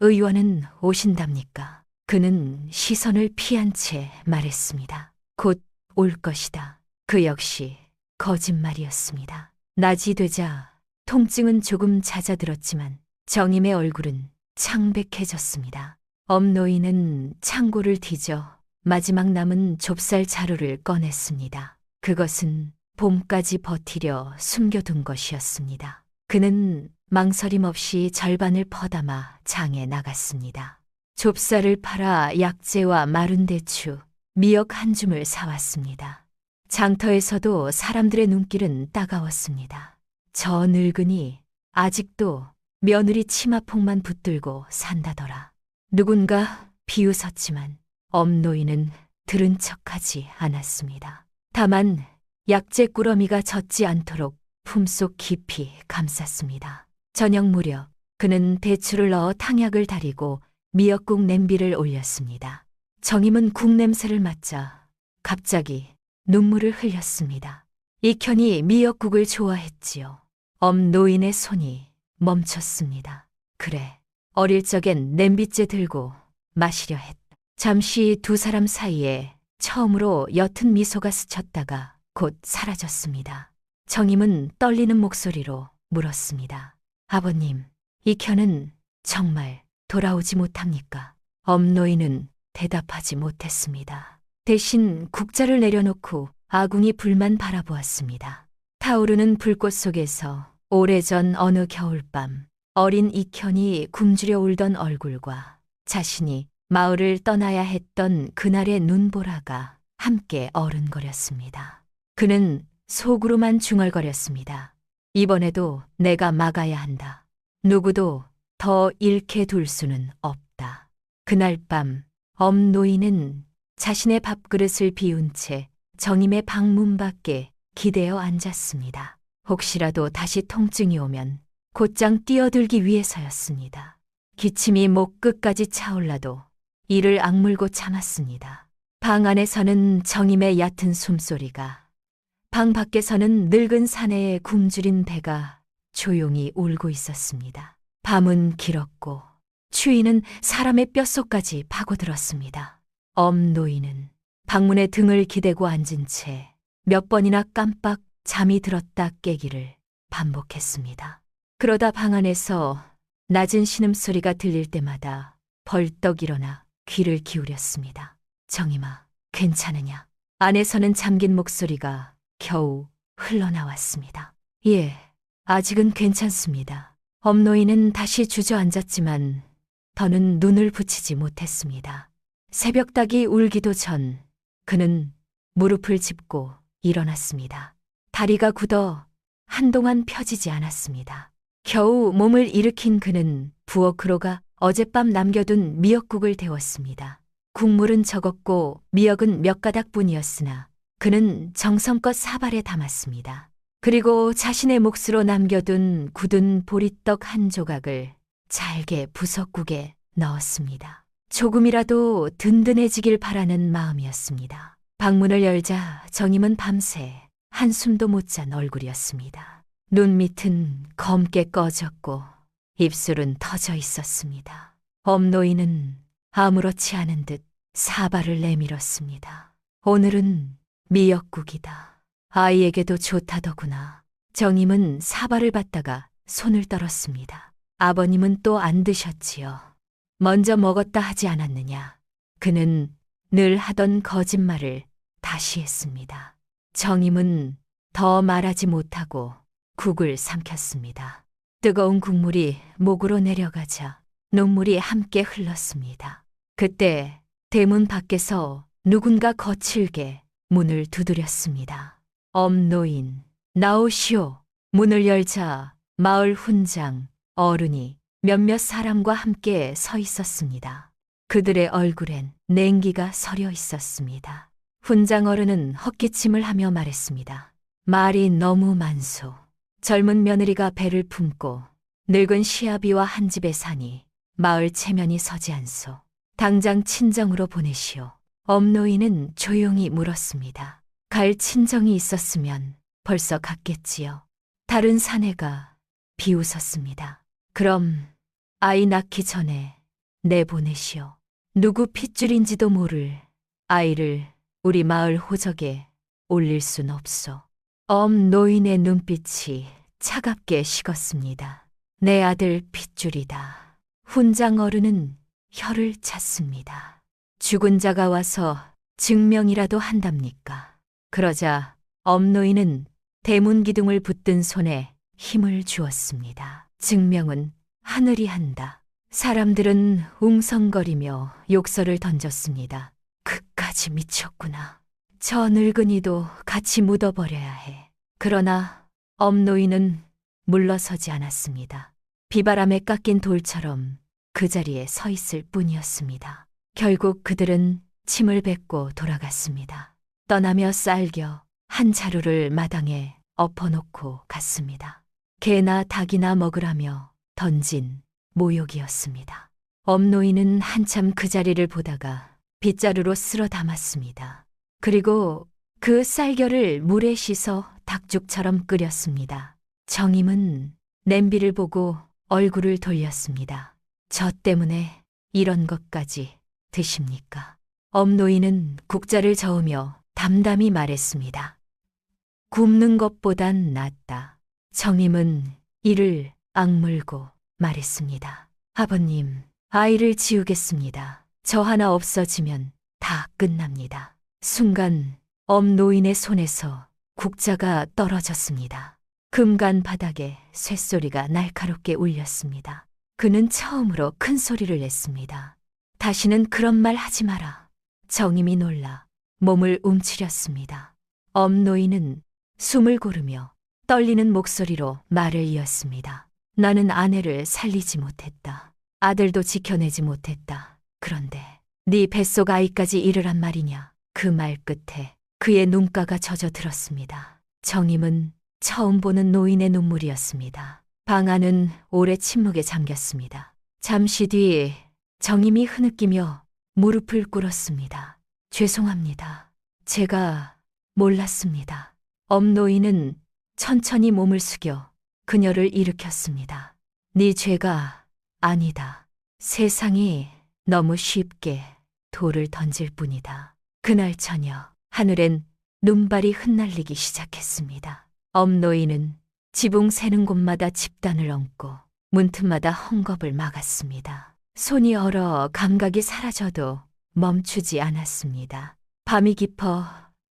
의원은 오신답니까? 그는 시선을 피한 채 말했습니다. 곧 올 것이다. 그 역시 거짓말이었습니다. 낮이 되자 통증은 조금 잦아들었지만 정임의 얼굴은 창백해졌습니다. 엄노인은 창고를 뒤져 마지막 남은 좁쌀 자루를 꺼냈습니다. 그것은 봄까지 버티려 숨겨둔 것이었습니다. 그는 망설임 없이 절반을 퍼담아 장에 나갔습니다. 좁쌀을 팔아 약재와 마른 대추, 미역 한 줌을 사왔습니다. 장터에서도 사람들의 눈길은 따가웠습니다. 저 늙은이 아직도 며느리 치마폭만 붙들고 산다더라. 누군가 비웃었지만 엄노인은 들은 척하지 않았습니다. 다만 약재 꾸러미가 젖지 않도록 품속 깊이 감쌌습니다. 저녁 무렵 그는 대추를 넣어 탕약을 달이고 미역국 냄비를 올렸습니다. 정임은 국 냄새를 맡자 갑자기 눈물을 흘렸습니다. 이현이 미역국을 좋아했지요. 엄노인의 손이 멈췄습니다. 그래, 어릴 적엔 냄비째 들고 마시려 했다. 잠시 두 사람 사이에 처음으로 옅은 미소가 스쳤다가 곧 사라졌습니다. 정임은 떨리는 목소리로 물었습니다. 아버님, 이현은 정말 돌아오지 못합니까? 엄노인은 대답하지 못했습니다. 대신 국자를 내려놓고 아궁이 불만 바라보았습니다. 타오르는 불꽃 속에서 오래전 어느 겨울밤 어린 이현이 굶주려 울던 얼굴과 자신이 마을을 떠나야 했던 그날의 눈보라가 함께 어른거렸습니다. 그는 속으로만 중얼거렸습니다. 이번에도 내가 막아야 한다. 누구도 더 잃게 둘 수는 없다. 그날 밤 엄노인은 자신의 밥그릇을 비운 채 정임의 방문 밖에 기대어 앉았습니다. 혹시라도 다시 통증이 오면 곧장 뛰어들기 위해서였습니다. 기침이 목 끝까지 차올라도 이를 악물고 참았습니다. 방 안에서는 정임의 얕은 숨소리가, 방 밖에서는 늙은 사내의 굶주린 배가 조용히 울고 있었습니다. 밤은 길었고 추위는 사람의 뼛속까지 파고들었습니다. 엄노인은 방문에 등을 기대고 앉은 채 몇 번이나 깜빡 잠이 들었다 깨기를 반복했습니다. 그러다 방 안에서 낮은 신음소리가 들릴 때마다 벌떡 일어나 귀를 기울였습니다. 정임아, 괜찮으냐? 안에서는 잠긴 목소리가 겨우 흘러나왔습니다. 예, 아직은 괜찮습니다. 엄노인은 다시 주저앉았지만 더는 눈을 붙이지 못했습니다. 새벽닭이 울기도 전 그는 무릎을 짚고 일어났습니다. 다리가 굳어 한동안 펴지지 않았습니다. 겨우 몸을 일으킨 그는 부엌으로 가 어젯밤 남겨둔 미역국을 데웠습니다. 국물은 적었고 미역은 몇 가닥뿐이었으나 그는 정성껏 사발에 담았습니다. 그리고 자신의 몫으로 남겨둔 굳은 보리떡 한 조각을 잘게 부석국에 넣었습니다. 조금이라도 든든해지길 바라는 마음이었습니다. 방문을 열자 정임은 밤새 한숨도 못 잔 얼굴이었습니다. 눈 밑은 검게 꺼졌고 입술은 터져 있었습니다. 엄노인은 아무렇지 않은 듯 사발을 내밀었습니다. 오늘은 미역국이다. 아이에게도 좋다더구나. 정임은 사발을 받다가 손을 떨었습니다. 아버님은 또 안 드셨지요. 먼저 먹었다 하지 않았느냐. 그는 늘 하던 거짓말을 다시 했습니다. 정임은 더 말하지 못하고 국을 삼켰습니다. 뜨거운 국물이 목으로 내려가자 눈물이 함께 흘렀습니다. 그때 대문 밖에서 누군가 거칠게 문을 두드렸습니다. 엄노인, 나오시오. 문을 열자 마을 훈장, 어른이 몇몇 사람과 함께 서 있었습니다. 그들의 얼굴엔 냉기가 서려 있었습니다. 훈장 어른은 헛기침을 하며 말했습니다. 말이 너무 많소. 젊은 며느리가 배를 품고 늙은 시아비와 한 집에 사니 마을 체면이 서지 않소. 당장 친정으로 보내시오. 엄노인은 조용히 물었습니다. 갈 친정이 있었으면 벌써 갔겠지요. 다른 사내가 비웃었습니다. 그럼 아이 낳기 전에 내보내시오. 누구 핏줄인지도 모를 아이를 우리 마을 호적에 올릴 순 없소. 엄노인의 눈빛이 차갑게 식었습니다. 내 아들 핏줄이다. 훈장 어른은 혀를 찼습니다. 죽은 자가 와서 증명이라도 한답니까? 그러자 엄노인은 대문 기둥을 붙든 손에 힘을 주었습니다. 증명은 하늘이 한다. 사람들은 웅성거리며 욕설을 던졌습니다. 그까지 미쳤구나. 저 늙은이도 같이 묻어버려야 해. 그러나 엄노인은 물러서지 않았습니다. 비바람에 깎인 돌처럼 그 자리에 서 있을 뿐이었습니다. 결국 그들은 침을 뱉고 돌아갔습니다. 떠나며 쌀겨 한 자루를 마당에 엎어놓고 갔습니다. 개나 닭이나 먹으라며 던진 모욕이었습니다. 엄노인은 한참 그 자리를 보다가 빗자루로 쓸어 담았습니다. 그리고 그 쌀겨를 물에 씻어 닭죽처럼 끓였습니다. 정임은 냄비를 보고 얼굴을 돌렸습니다. 저 때문에 이런 것까지 드십니까? 엄노인은 국자를 저으며 담담히 말했습니다. 굽는 것보단 낫다. 정임은 이를 악물고 말했습니다. 아버님, 아이를 지우겠습니다. 저 하나 없어지면 다 끝납니다. 순간 엄노인의 손에서 국자가 떨어졌습니다. 금간 바닥에 쇳소리가 날카롭게 울렸습니다. 그는 처음으로 큰 소리를 냈습니다. 다시는 그런 말 하지 마라. 정임이 놀라 몸을 움츠렸습니다. 엄노인은 숨을 고르며 떨리는 목소리로 말을 이었습니다. 나는 아내를 살리지 못했다. 아들도 지켜내지 못했다. 그런데 네 뱃속 아이까지 잃으란 말이냐. 그 말 끝에 그의 눈가가 젖어들었습니다. 정임은 처음 보는 노인의 눈물이었습니다. 방 안은 오래 침묵에 잠겼습니다. 잠시 뒤 정임이 흐느끼며 무릎을 꿇었습니다. 죄송합니다. 제가 몰랐습니다. 엄노인은 천천히 몸을 숙여 그녀를 일으켰습니다. 네 죄가 아니다. 세상이 너무 쉽게 돌을 던질 뿐이다. 그날 저녁 하늘엔 눈발이 흩날리기 시작했습니다. 엄노인은 지붕 새는 곳마다 집단을 얹고 문틈마다 헝겊을 막았습니다. 손이 얼어 감각이 사라져도 멈추지 않았습니다. 밤이 깊어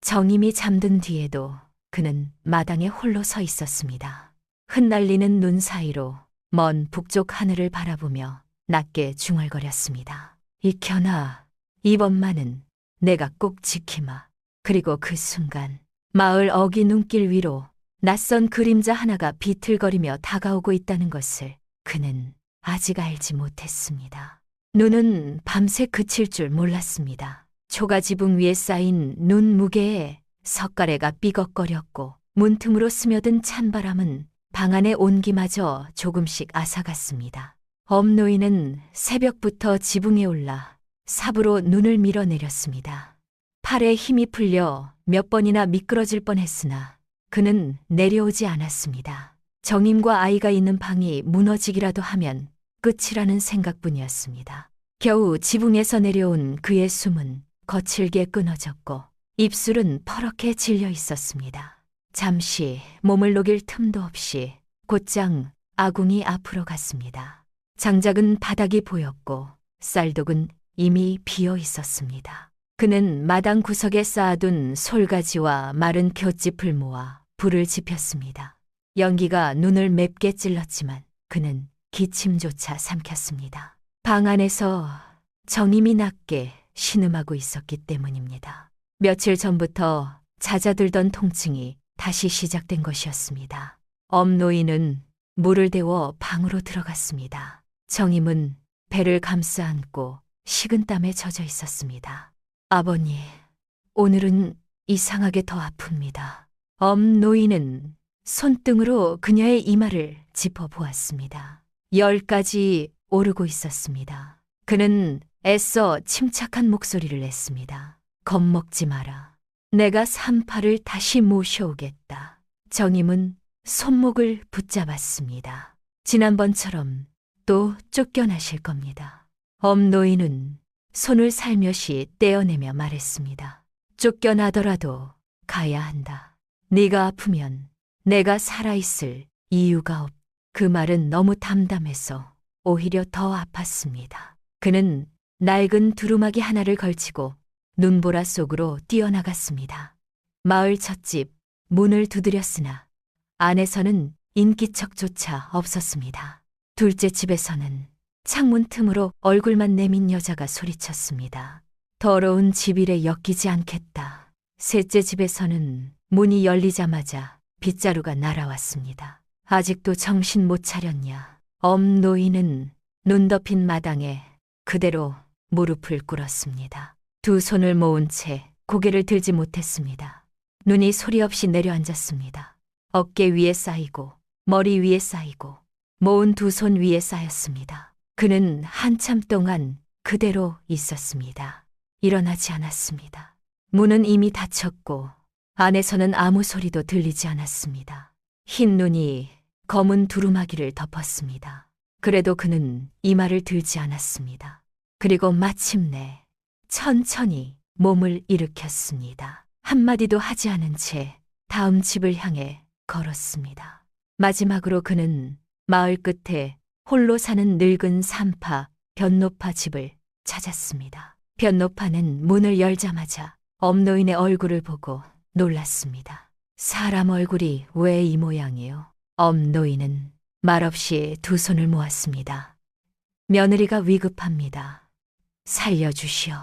정임이 잠든 뒤에도 그는 마당에 홀로 서 있었습니다. 흩날리는 눈 사이로 먼 북쪽 하늘을 바라보며 낮게 중얼거렸습니다. 익혀나 이번만은 내가 꼭 지키마. 그리고 그 순간 마을 어기 눈길 위로 낯선 그림자 하나가 비틀거리며 다가오고 있다는 것을 그는 아직 알지 못했습니다. 눈은 밤새 그칠 줄 몰랐습니다. 초가지붕 위에 쌓인 눈 무게에 석가래가 삐걱거렸고 문틈으로 스며든 찬바람은 방 안의 온기마저 조금씩 앗아갔습니다. 엄노인은 새벽부터 지붕에 올라 삽으로 눈을 밀어내렸습니다. 팔에 힘이 풀려 몇 번이나 미끄러질 뻔했으나 그는 내려오지 않았습니다. 정임과 아이가 있는 방이 무너지기라도 하면 끝이라는 생각뿐이었습니다. 겨우 지붕에서 내려온 그의 숨은 거칠게 끊어졌고 입술은 퍼렇게 질려 있었습니다. 잠시 몸을 녹일 틈도 없이 곧장 아궁이 앞으로 갔습니다. 장작은 바닥이 보였고 쌀독은 이미 비어 있었습니다. 그는 마당 구석에 쌓아둔 솔가지와 마른 볏짚을 모아 불을 지폈습니다. 연기가 눈을 맵게 찔렀지만 그는 기침조차 삼켰습니다. 방 안에서 정임이 낮게 신음하고 있었기 때문입니다. 며칠 전부터 잦아들던 통증이 다시 시작된 것이었습니다. 엄노인은 물을 데워 방으로 들어갔습니다. 정임은 배를 감싸 안고 식은땀에 젖어 있었습니다. 아버님, 오늘은 이상하게 더 아픕니다. 엄노인은 손등으로 그녀의 이마를 짚어보았습니다. 10까지 오르고 있었습니다. 그는 애써 침착한 목소리를 냈습니다. 겁먹지 마라. 내가 산파를 다시 모셔오겠다. 정임은 손목을 붙잡았습니다. 지난번처럼 또 쫓겨나실 겁니다. 엄노인은 손을 살며시 떼어내며 말했습니다. 쫓겨나더라도 가야 한다. 네가 아프면 내가 살아있을 이유가 없. 그 말은 너무 담담해서 오히려 더 아팠습니다. 그는 낡은 두루마기 하나를 걸치고 눈보라 속으로 뛰어나갔습니다. 마을 찻집 문을 두드렸으나 안에서는 인기척조차 없었습니다. 둘째 집에서는 창문 틈으로 얼굴만 내민 여자가 소리쳤습니다. 더러운 집일에 엮이지 않겠다. 셋째 집에서는 문이 열리자마자 빗자루가 날아왔습니다. 아직도 정신 못 차렸냐. 엄노인은 눈 덮인 마당에 그대로 무릎을 꿇었습니다. 두 손을 모은 채 고개를 들지 못했습니다. 눈이 소리 없이 내려앉았습니다. 어깨 위에 쌓이고 머리 위에 쌓이고 모은 두 손 위에 쌓였습니다. 그는 한참 동안 그대로 있었습니다. 일어나지 않았습니다. 문은 이미 닫혔고 안에서는 아무 소리도 들리지 않았습니다. 흰 눈이 검은 두루마기를 덮었습니다. 그래도 그는 이마를 들지 않았습니다. 그리고 마침내 천천히 몸을 일으켰습니다. 한마디도 하지 않은 채 다음 집을 향해 걸었습니다. 마지막으로 그는 마을 끝에 홀로 사는 늙은 산파 변노파 집을 찾았습니다. 변노파는 문을 열자마자 엄노인의 얼굴을 보고 놀랐습니다. 사람 얼굴이 왜 이 모양이요? 엄노인은 말없이 두 손을 모았습니다. 며느리가 위급합니다. 살려주시오.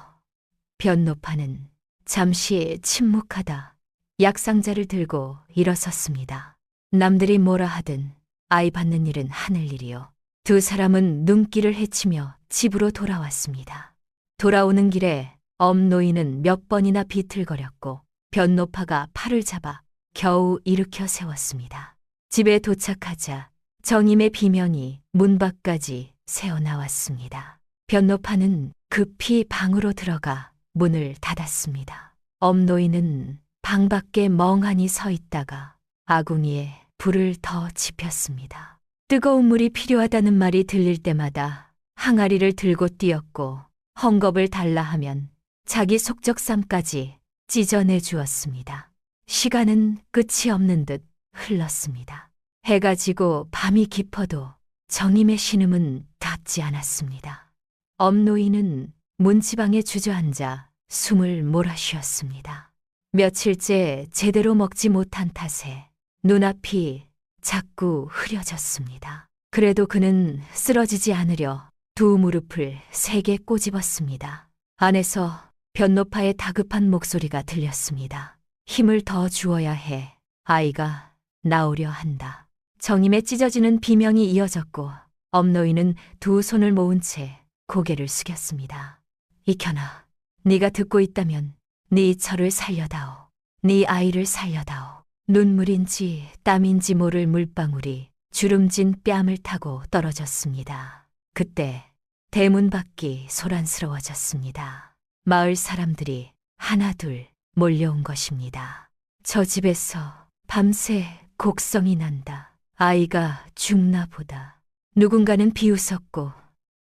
변노파는 잠시 침묵하다 약상자를 들고 일어섰습니다. 남들이 뭐라 하든 아이 받는 일은 하늘 일이요. 두 사람은 눈길을 헤치며 집으로 돌아왔습니다. 돌아오는 길에 엄노인은 몇 번이나 비틀거렸고 변노파가 팔을 잡아 겨우 일으켜 세웠습니다. 집에 도착하자 정임의 비명이 문 밖까지 새어나왔습니다. 변노파는 급히 방으로 들어가 문을 닫았습니다. 엄노인은 방 밖에 멍하니 서 있다가 아궁이에 불을 더 지폈습니다. 뜨거운 물이 필요하다는 말이 들릴 때마다 항아리를 들고 뛰었고 헝겊을 달라 하면 자기 속적삼까지 찢어내 주었습니다. 시간은 끝이 없는 듯 흘렀습니다. 해가 지고 밤이 깊어도 정임의 신음은 닿지 않았습니다. 엄노인은 문지방에 주저앉아 숨을 몰아쉬었습니다. 며칠째 제대로 먹지 못한 탓에 눈앞이 자꾸 흐려졌습니다. 그래도 그는 쓰러지지 않으려 두 무릎을 세게 꼬집었습니다. 안에서 변노파의 다급한 목소리가 들렸습니다. 힘을 더 주어야 해. 아이가 나오려 한다. 정임의 찢어지는 비명이 이어졌고 엄노인은 두 손을 모은 채 고개를 숙였습니다. 익현아, 네가 듣고 있다면 네 처를 살려다오. 네 아이를 살려다오. 눈물인지 땀인지 모를 물방울이 주름진 뺨을 타고 떨어졌습니다. 그때 대문 밖이 소란스러워졌습니다. 마을 사람들이 하나둘 몰려온 것입니다. 저 집에서 밤새 곡성이 난다. 아이가 죽나 보다. 누군가는 비웃었고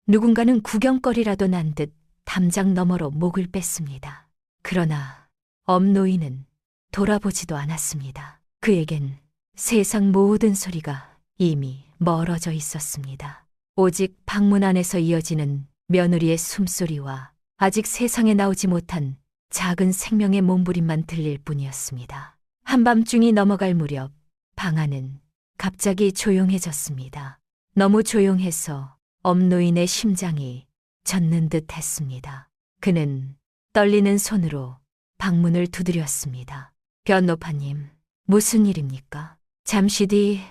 누군가는 구경거리라도 난 듯 담장 너머로 목을 뺐습니다. 그러나 엄노인은 돌아보지도 않았습니다. 그에겐 세상 모든 소리가 이미 멀어져 있었습니다. 오직 방문 안에서 이어지는 며느리의 숨소리와 아직 세상에 나오지 못한 작은 생명의 몸부림만 들릴 뿐이었습니다. 한밤중이 넘어갈 무렵 방 안은 갑자기 조용해졌습니다. 너무 조용해서 엄노인의 심장이 젖는 듯 했습니다. 그는 떨리는 손으로 방문을 두드렸습니다. 변노파님, 무슨 일입니까? 잠시 뒤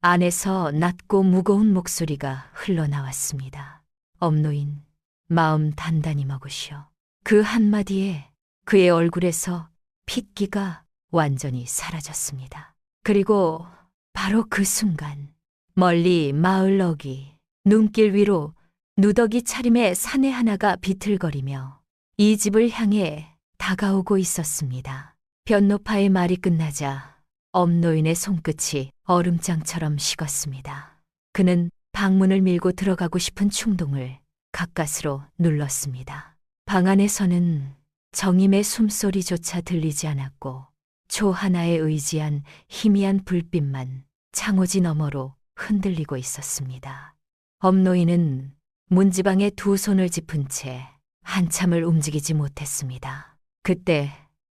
안에서 낮고 무거운 목소리가 흘러나왔습니다. 엄노인, 마음 단단히 먹으시오. 그 한마디에 그의 얼굴에서 핏기가 완전히 사라졌습니다. 그리고 바로 그 순간 멀리 마을 어귀 눈길 위로 누더기 차림의 사내 하나가 비틀거리며 이 집을 향해 다가오고 있었습니다. 변노파의 말이 끝나자 엄노인의 손끝이 얼음장처럼 식었습니다. 그는 방문을 밀고 들어가고 싶은 충동을 가까스로 눌렀습니다. 방 안에서는 정임의 숨소리조차 들리지 않았고 초 하나에 의지한 희미한 불빛만 창호지 너머로 흔들리고 있었습니다. 엄노인은 문지방에 두 손을 짚은 채 한참을 움직이지 못했습니다. 그때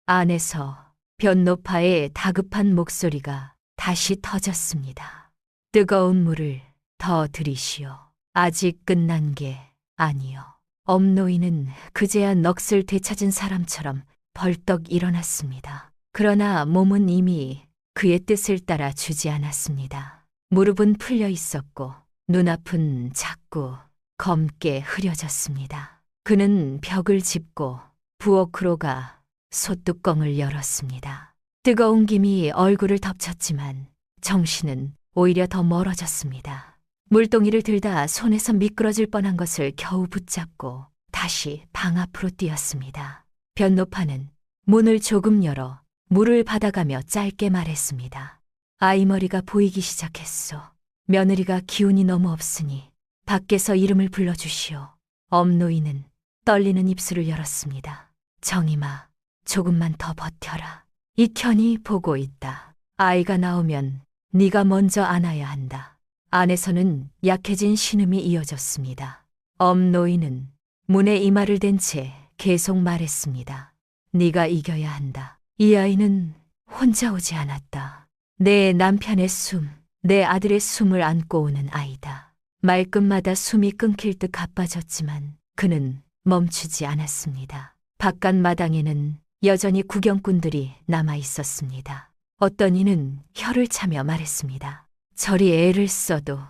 안에서 변노파의 다급한 목소리가 다시 터졌습니다. 뜨거운 물을 더 들이시오. 아직 끝난 게 아니요. 엄노인은 그제야 넋을 되찾은 사람처럼 벌떡 일어났습니다. 그러나 몸은 이미 그의 뜻을 따라 주지 않았습니다. 무릎은 풀려 있었고 눈앞은 자꾸 검게 흐려졌습니다. 그는 벽을 짚고 부엌으로 가 솥뚜껑을 열었습니다. 뜨거운 김이 얼굴을 덮쳤지만 정신은 오히려 더 멀어졌습니다. 물동이를 들다 손에서 미끄러질 뻔한 것을 겨우 붙잡고 다시 방 앞으로 뛰었습니다. 변노파는 문을 조금 열어 물을 받아가며 짧게 말했습니다. 아이 머리가 보이기 시작했소. 며느리가 기운이 너무 없으니 밖에서 이름을 불러주시오. 엄노인은 떨리는 입술을 열었습니다. 정임아, 조금만 더 버텨라. 익현이 보고 있다. 아이가 나오면 네가 먼저 안아야 한다. 안에서는 약해진 신음이 이어졌습니다. 엄노인은 문에 이마를 댄 채 계속 말했습니다. 네가 이겨야 한다. 이 아이는 혼자 오지 않았다. 내 남편의 숨, 내 아들의 숨을 안고 오는 아이다. 말끝마다 숨이 끊길 듯 가빠졌지만 그는 멈추지 않았습니다. 바깥 마당에는 여전히 구경꾼들이 남아 있었습니다. 어떤 이는 혀를 차며 말했습니다. 저리 애를 써도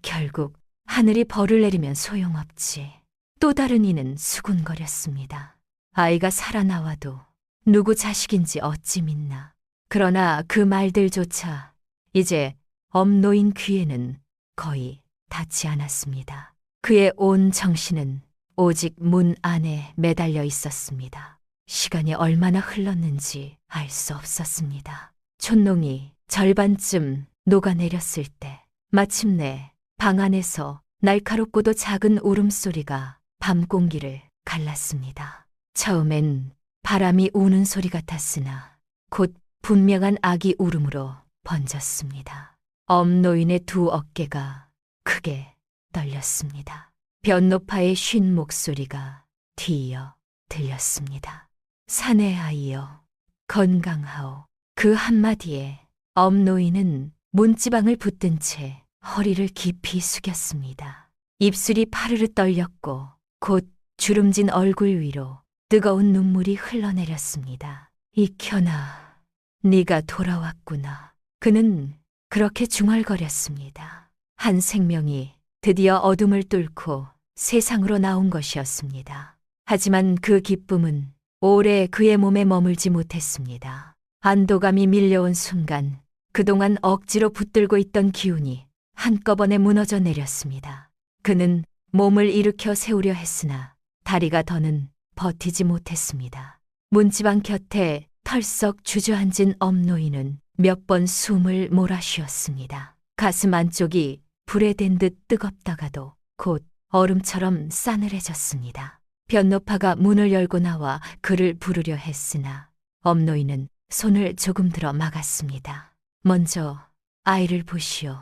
결국 하늘이 벌을 내리면 소용없지. 또 다른 이는 수군거렸습니다. 아이가 살아나와도 누구 자식인지 어찌 믿나. 그러나 그 말들조차 이제 엄노인 귀에는 거의 닿지 않았습니다. 그의 온 정신은 오직 문 안에 매달려 있었습니다. 시간이 얼마나 흘렀는지 알 수 없었습니다. 촛농이 절반쯤 녹아내렸을 때 마침내 방 안에서 날카롭고도 작은 울음소리가 밤 공기를 갈랐습니다. 처음엔 바람이 우는 소리 같았으나 곧 분명한 아기 울음으로 번졌습니다. 엄노인의 두 어깨가 크게 떨렸습니다. 변노파의 쉰 목소리가 뒤이어 들렸습니다. 사내 아이여, 건강하오. 그 한마디에 엄노인은 문지방을 붙든 채 허리를 깊이 숙였습니다. 입술이 파르르 떨렸고 곧 주름진 얼굴 위로 뜨거운 눈물이 흘러내렸습니다. 익현아, 네가 돌아왔구나. 그는 그렇게 중얼거렸습니다. 한 생명이 드디어 어둠을 뚫고 세상으로 나온 것이었습니다. 하지만 그 기쁨은 오래 그의 몸에 머물지 못했습니다. 안도감이 밀려온 순간 그동안 억지로 붙들고 있던 기운이 한꺼번에 무너져 내렸습니다. 그는 몸을 일으켜 세우려 했으나 다리가 더는 버티지 못했습니다. 문지방 곁에 털썩 주저앉은 엄노인은 몇 번 숨을 몰아쉬었습니다. 가슴 안쪽이 불에 댄 듯 뜨겁다가도 곧 얼음처럼 싸늘해졌습니다. 변노파가 문을 열고 나와 그를 부르려 했으나 엄노인은 손을 조금 들어 막았습니다. 먼저 아이를 보시오.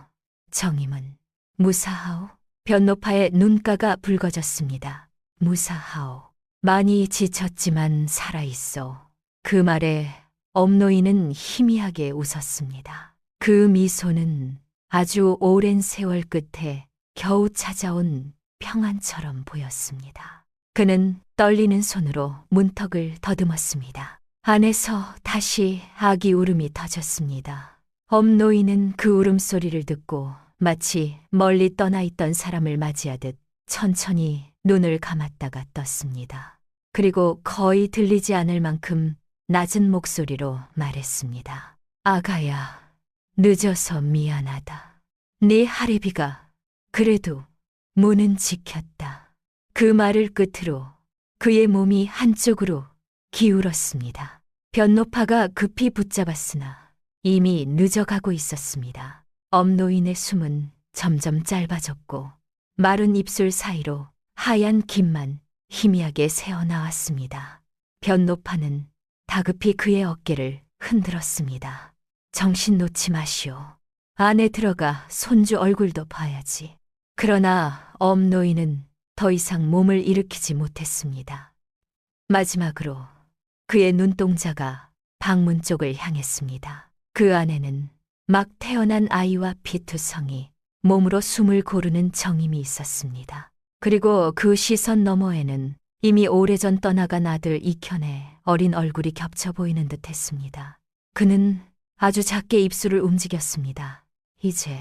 정임은 무사하오? 변노파의 눈가가 붉어졌습니다. 무사하오. 많이 지쳤지만 살아있어. 그 말에 엄노인은 희미하게 웃었습니다. 그 미소는 아주 오랜 세월 끝에 겨우 찾아온 평안처럼 보였습니다. 그는 떨리는 손으로 문턱을 더듬었습니다. 안에서 다시 아기 울음이 터졌습니다. 엄노인은 그 울음소리를 듣고 마치 멀리 떠나 있던 사람을 맞이하듯 천천히 눈을 감았다가 떴습니다. 그리고 거의 들리지 않을 만큼 낮은 목소리로 말했습니다. 아가야, 늦어서 미안하다. 네 할애비가 그래도 문은 지켰다. 그 말을 끝으로 그의 몸이 한쪽으로 기울었습니다. 변노파가 급히 붙잡았으나 이미 늦어가고 있었습니다. 엄노인의 숨은 점점 짧아졌고 마른 입술 사이로 하얀 김만 희미하게 새어나왔습니다. 변노파는 다급히 그의 어깨를 흔들었습니다. 정신 놓지 마시오. 안에 들어가 손주 얼굴도 봐야지. 그러나 엄노인은 더 이상 몸을 일으키지 못했습니다. 마지막으로 그의 눈동자가 방문 쪽을 향했습니다. 그 안에는 막 태어난 아이와 피투성이 몸으로 숨을 고르는 정임이 있었습니다. 그리고 그 시선 너머에는 이미 오래전 떠나간 아들 이켠의 어린 얼굴이 겹쳐 보이는 듯 했습니다. 그는 아주 작게 입술을 움직였습니다. 이제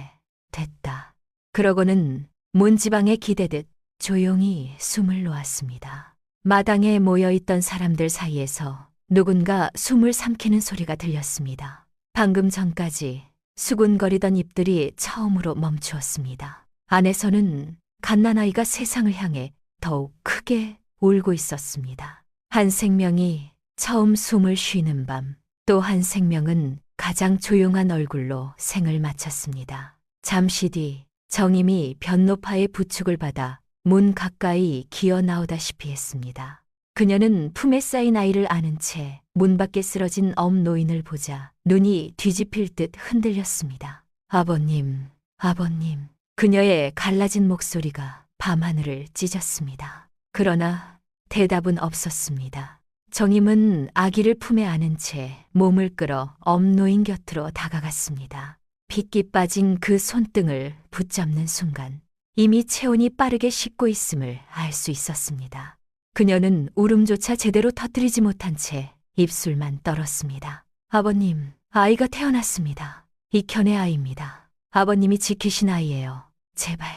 됐다. 그러고는 문지방에 기대듯 조용히 숨을 놓았습니다. 마당에 모여있던 사람들 사이에서 누군가 숨을 삼키는 소리가 들렸습니다. 방금 전까지 수군거리던 입들이 처음으로 멈추었습니다. 안에서는 갓난아이가 세상을 향해 더욱 크게 울고 있었습니다. 한 생명이 처음 숨을 쉬는 밤, 또 한 생명은 가장 조용한 얼굴로 생을 마쳤습니다. 잠시 뒤 정임이 변노파의 부축을 받아 문 가까이 기어 나오다시피 했습니다. 그녀는 품에 쌓인 아이를 안은 채 문 밖에 쓰러진 엄노인을 보자 눈이 뒤집힐 듯 흔들렸습니다. 아버님, 아버님. 그녀의 갈라진 목소리가 밤하늘을 찢었습니다. 그러나 대답은 없었습니다. 정임은 아기를 품에 안은 채 몸을 끌어 엄노인 곁으로 다가갔습니다. 핏기 빠진 그 손등을 붙잡는 순간 이미 체온이 빠르게 식고 있음을 알 수 있었습니다. 그녀는 울음조차 제대로 터뜨리지 못한 채 입술만 떨었습니다. 아버님, 아이가 태어났습니다. 이켠의 아이입니다. 아버님이 지키신 아이예요. 제발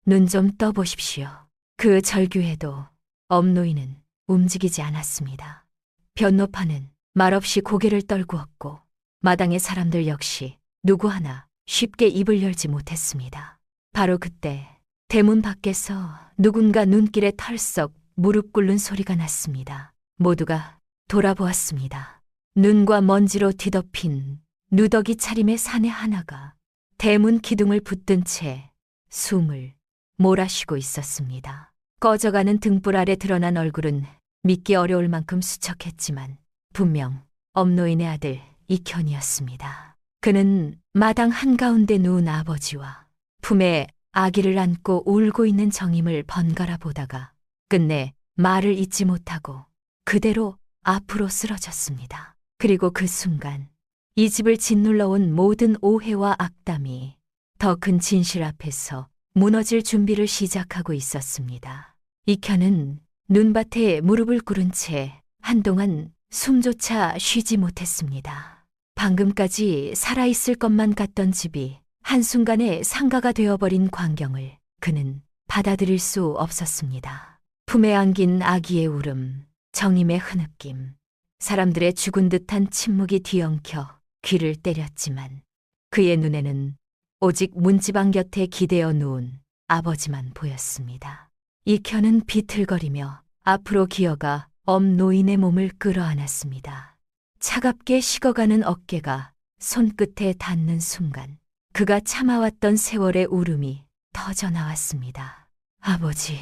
눈 좀 떠보십시오. 그 절규에도 엄노인은 움직이지 않았습니다. 변노파는 말없이 고개를 떨구었고 마당의 사람들 역시 누구 하나 쉽게 입을 열지 못했습니다. 바로 그때 대문 밖에서 누군가 눈길에 털썩 무릎 꿇는 소리가 났습니다. 모두가 돌아보았습니다. 눈과 먼지로 뒤덮인 누더기 차림의 사내 하나가 대문 기둥을 붙든 채 숨을 몰아쉬고 있었습니다. 꺼져가는 등불 아래 드러난 얼굴은 믿기 어려울 만큼 수척했지만 분명 엄노인의 아들 이켠이었습니다. 그는 마당 한가운데 누운 아버지와 품에 아기를 안고 울고 있는 정임을 번갈아 보다가 끝내 말을 잇지 못하고 그대로 앞으로 쓰러졌습니다. 그리고 그 순간 이 집을 짓눌러온 모든 오해와 악담이 더 큰 진실 앞에서 무너질 준비를 시작하고 있었습니다. 이켠은 눈밭에 무릎을 꿇은 채 한동안 숨조차 쉬지 못했습니다. 방금까지 살아있을 것만 같던 집이 한순간에 상가가 되어버린 광경을 그는 받아들일 수 없었습니다. 품에 안긴 아기의 울음, 정임의 흐느낌, 사람들의 죽은 듯한 침묵이 뒤엉켜 귀를 때렸지만 그의 눈에는 오직 문지방 곁에 기대어 누운 아버지만 보였습니다. 이켠은 비틀거리며 앞으로 기어가 엄노인의 몸을 끌어안았습니다. 차갑게 식어가는 어깨가 손끝에 닿는 순간 그가 참아왔던 세월의 울음이 터져나왔습니다. 아버지,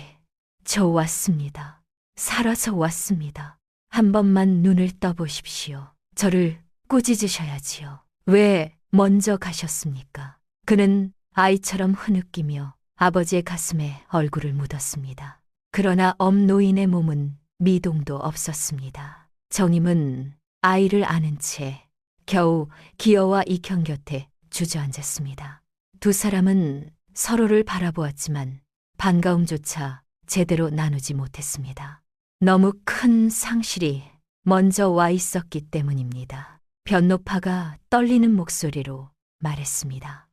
저 왔습니다. 살아서 왔습니다. 한 번만 눈을 떠보십시오. 저를 꾸짖으셔야지요. 왜 먼저 가셨습니까? 그는 아이처럼 흐느끼며 아버지의 가슴에 얼굴을 묻었습니다. 그러나 엄노인의 몸은 미동도 없었습니다. 정임은 아이를 안은 채 겨우 기어와 이켠 곁에 주저앉았습니다. 두 사람은 서로를 바라보았지만 반가움조차 제대로 나누지 못했습니다. 너무 큰 상실이 먼저 와 있었기 때문입니다. 변노파가 떨리는 목소리로 말했습니다.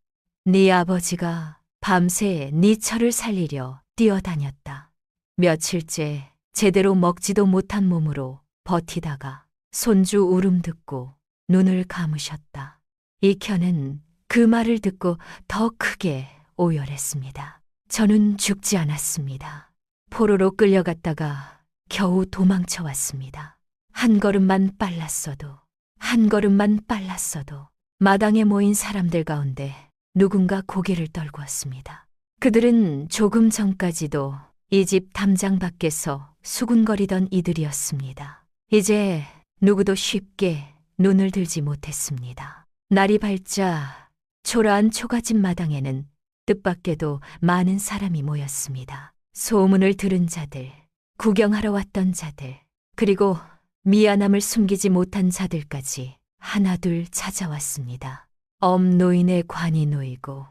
네 아버지가 밤새 네 처를 살리려 뛰어다녔다. 며칠째 제대로 먹지도 못한 몸으로 버티다가 손주 울음 듣고 눈을 감으셨다. 이켠은 그 말을 듣고 더 크게 오열했습니다. 저는 죽지 않았습니다. 포로로 끌려갔다가 겨우 도망쳐 왔습니다. 한 걸음만 빨랐어도, 한 걸음만 빨랐어도 마당에 모인 사람들 가운데 누군가 고개를 떨구었습니다. 그들은 조금 전까지도 이 집 담장 밖에서 수군거리던 이들이었습니다. 이제 누구도 쉽게 눈을 들지 못했습니다. 날이 밝자 초라한 초가집 마당에는 뜻밖에도 많은 사람이 모였습니다. 소문을 들은 자들, 구경하러 왔던 자들, 그리고 미안함을 숨기지 못한 자들까지 하나둘 찾아왔습니다. 엄노인의 관이 놓이고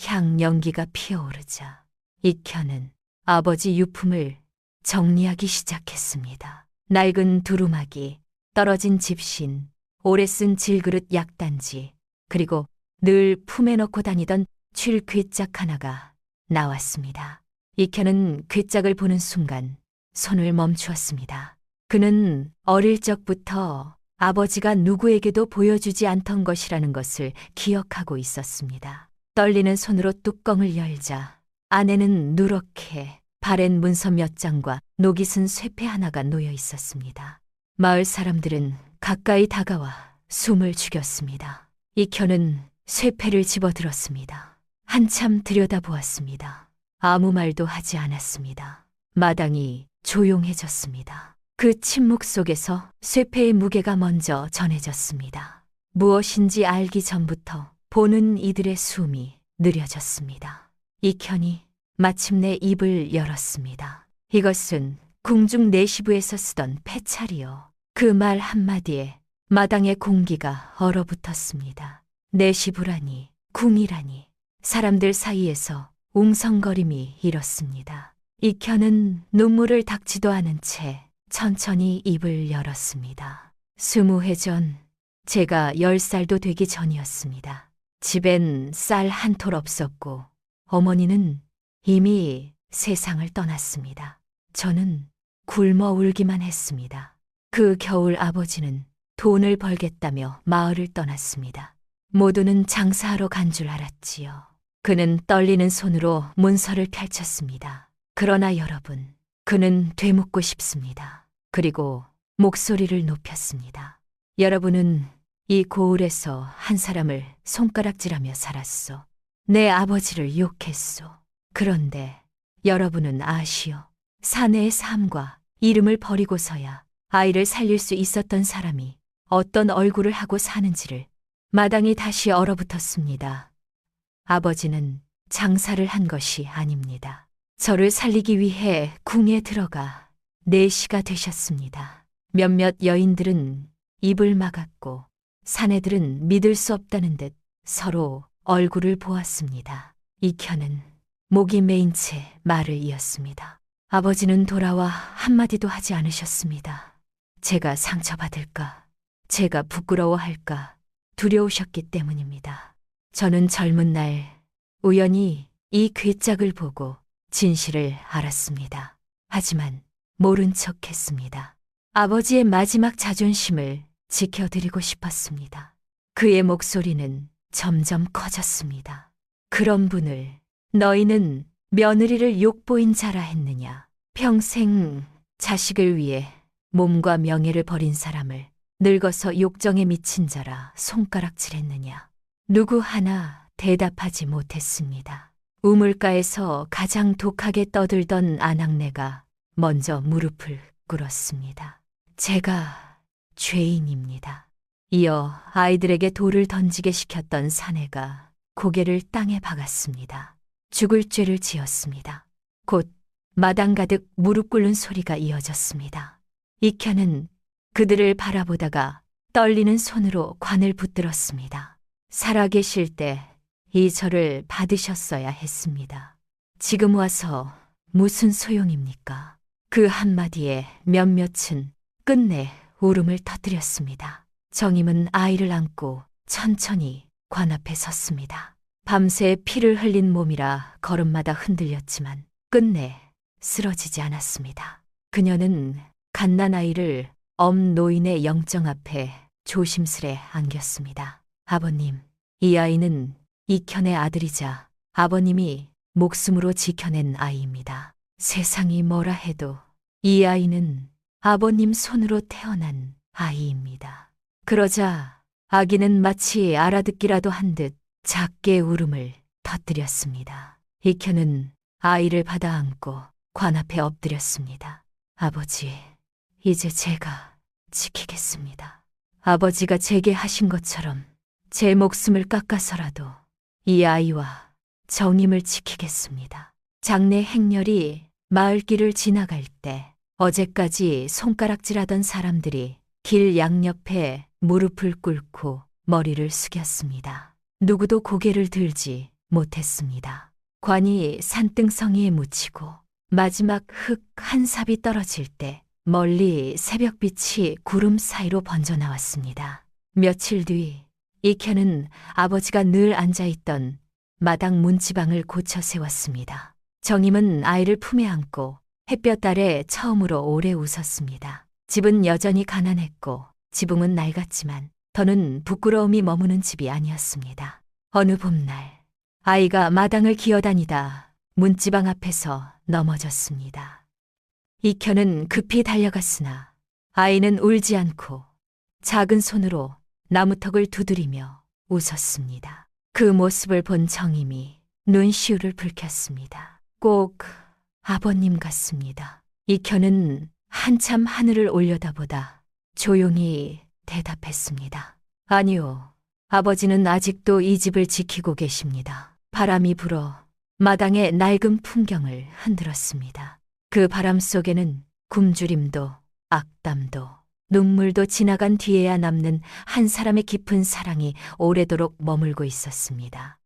향 연기가 피어오르자 익혀는 아버지 유품을 정리하기 시작했습니다. 낡은 두루마기, 떨어진 집신, 오래 쓴 질그릇 약단지, 그리고 늘 품에 넣고 다니던 칡 괴짝 하나가 나왔습니다. 익혀는 괴짝을 보는 순간 손을 멈추었습니다. 그는 어릴 적부터 아버지가 누구에게도 보여주지 않던 것이라는 것을 기억하고 있었습니다. 떨리는 손으로 뚜껑을 열자 안에는 누렇게 바랜 문서 몇 장과 녹이 쓴 쇠패 하나가 놓여 있었습니다. 마을 사람들은 가까이 다가와 숨을 죽였습니다. 익혀는 쇠패를 집어들었습니다. 한참 들여다보았습니다. 아무 말도 하지 않았습니다. 마당이 조용해졌습니다. 그 침묵 속에서 쇠패의 무게가 먼저 전해졌습니다. 무엇인지 알기 전부터 보는 이들의 숨이 느려졌습니다. 익현이 마침내 입을 열었습니다. 이것은 궁중 내시부에서 쓰던 패찰이요. 그 말 한마디에 마당의 공기가 얼어붙었습니다. 내시부라니, 궁이라니, 사람들 사이에서 웅성거림이 일었습니다. 익현은 눈물을 닦지도 않은 채 천천히 입을 열었습니다. 20해 전, 제가 10살도 되기 전이었습니다. 집엔 쌀 한 톨 없었고 어머니는 이미 세상을 떠났습니다. 저는 굶어 울기만 했습니다. 그 겨울 아버지는 돈을 벌겠다며 마을을 떠났습니다. 모두는 장사하러 간 줄 알았지요. 그는 떨리는 손으로 문서를 펼쳤습니다. 그러나 여러분, 그는 되묻고 싶습니다. 그리고 목소리를 높였습니다. 여러분은 이 고을에서 한 사람을 손가락질하며 살았소. 내 아버지를 욕했소. 그런데 여러분은 아시오. 사내의 삶과 이름을 버리고서야 아이를 살릴 수 있었던 사람이 어떤 얼굴을 하고 사는지를 마당이 다시 얼어붙었습니다. 아버지는 장사를 한 것이 아닙니다. 저를 살리기 위해 궁에 들어가 4시가 되셨습니다. 몇몇 여인들은 입을 막았고 사내들은 믿을 수 없다는 듯 서로 얼굴을 보았습니다. 익현은 목이 메인 채 말을 이었습니다. 아버지는 돌아와 한마디도 하지 않으셨습니다. 제가 상처받을까, 제가 부끄러워할까 두려우셨기 때문입니다. 저는 젊은 날 우연히 이 괴짝을 보고 진실을 알았습니다. 하지만 모른 척했습니다. 아버지의 마지막 자존심을 지켜드리고 싶었습니다. 그의 목소리는 점점 커졌습니다. 그런 분을 너희는 며느리를 욕보인 자라 했느냐? 평생 자식을 위해 몸과 명예를 버린 사람을 늙어서 욕정에 미친 자라 손가락질했느냐? 누구 하나 대답하지 못했습니다. 우물가에서 가장 독하게 떠들던 아낙네가 먼저 무릎을 꿇었습니다. 제가 죄인입니다. 이어 아이들에게 돌을 던지게 시켰던 사내가 고개를 땅에 박았습니다. 죽을 죄를 지었습니다. 곧 마당 가득 무릎 꿇는 소리가 이어졌습니다. 익현은 그들을 바라보다가 떨리는 손으로 관을 붙들었습니다. 살아계실 때 이 절을 받으셨어야 했습니다. 지금 와서 무슨 소용입니까? 그 한마디에 몇몇은 끝내 울음을 터뜨렸습니다. 정임은 아이를 안고 천천히 관 앞에 섰습니다. 밤새 피를 흘린 몸이라 걸음마다 흔들렸지만 끝내 쓰러지지 않았습니다. 그녀는 갓난아이를 엄노인의 영정 앞에 조심스레 안겼습니다. 아버님, 이 아이는 익현의 아들이자 아버님이 목숨으로 지켜낸 아이입니다. 세상이 뭐라 해도 이 아이는 아버님 손으로 태어난 아이입니다. 그러자 아기는 마치 알아듣기라도 한 듯 작게 울음을 터뜨렸습니다. 익현은 아이를 받아 안고 관 앞에 엎드렸습니다. 아버지, 이제 제가 지키겠습니다. 아버지가 제게 하신 것처럼 제 목숨을 깎아서라도 이 아이와 정임을 지키겠습니다. 장례 행렬이 마을길을 지나갈 때 어제까지 손가락질하던 사람들이 길 양옆에 무릎을 꿇고 머리를 숙였습니다. 누구도 고개를 들지 못했습니다. 관이 산등성이에 묻히고 마지막 흙 한 삽이 떨어질 때 멀리 새벽빛이 구름 사이로 번져 나왔습니다. 며칠 뒤 익현은 아버지가 늘 앉아있던 마당 문지방을 고쳐 세웠습니다. 정임은 아이를 품에 안고 햇볕 아래 처음으로 오래 웃었습니다. 집은 여전히 가난했고 지붕은 낡았지만 더는 부끄러움이 머무는 집이 아니었습니다. 어느 봄날 아이가 마당을 기어다니다 문지방 앞에서 넘어졌습니다. 익현은 급히 달려갔으나 아이는 울지 않고 작은 손으로 나무턱을 두드리며 웃었습니다. 그 모습을 본 정임이 눈시울을 붉혔습니다. 꼭 아버님 같습니다. 익현은 한참 하늘을 올려다보다 조용히 대답했습니다. 아니요, 아버지는 아직도 이 집을 지키고 계십니다. 바람이 불어 마당의 낡은 풍경을 흔들었습니다. 그 바람 속에는 굶주림도 악담도 눈물도 지나간 뒤에야 남는 한 사람의 깊은 사랑이 오래도록 머물고 있었습니다.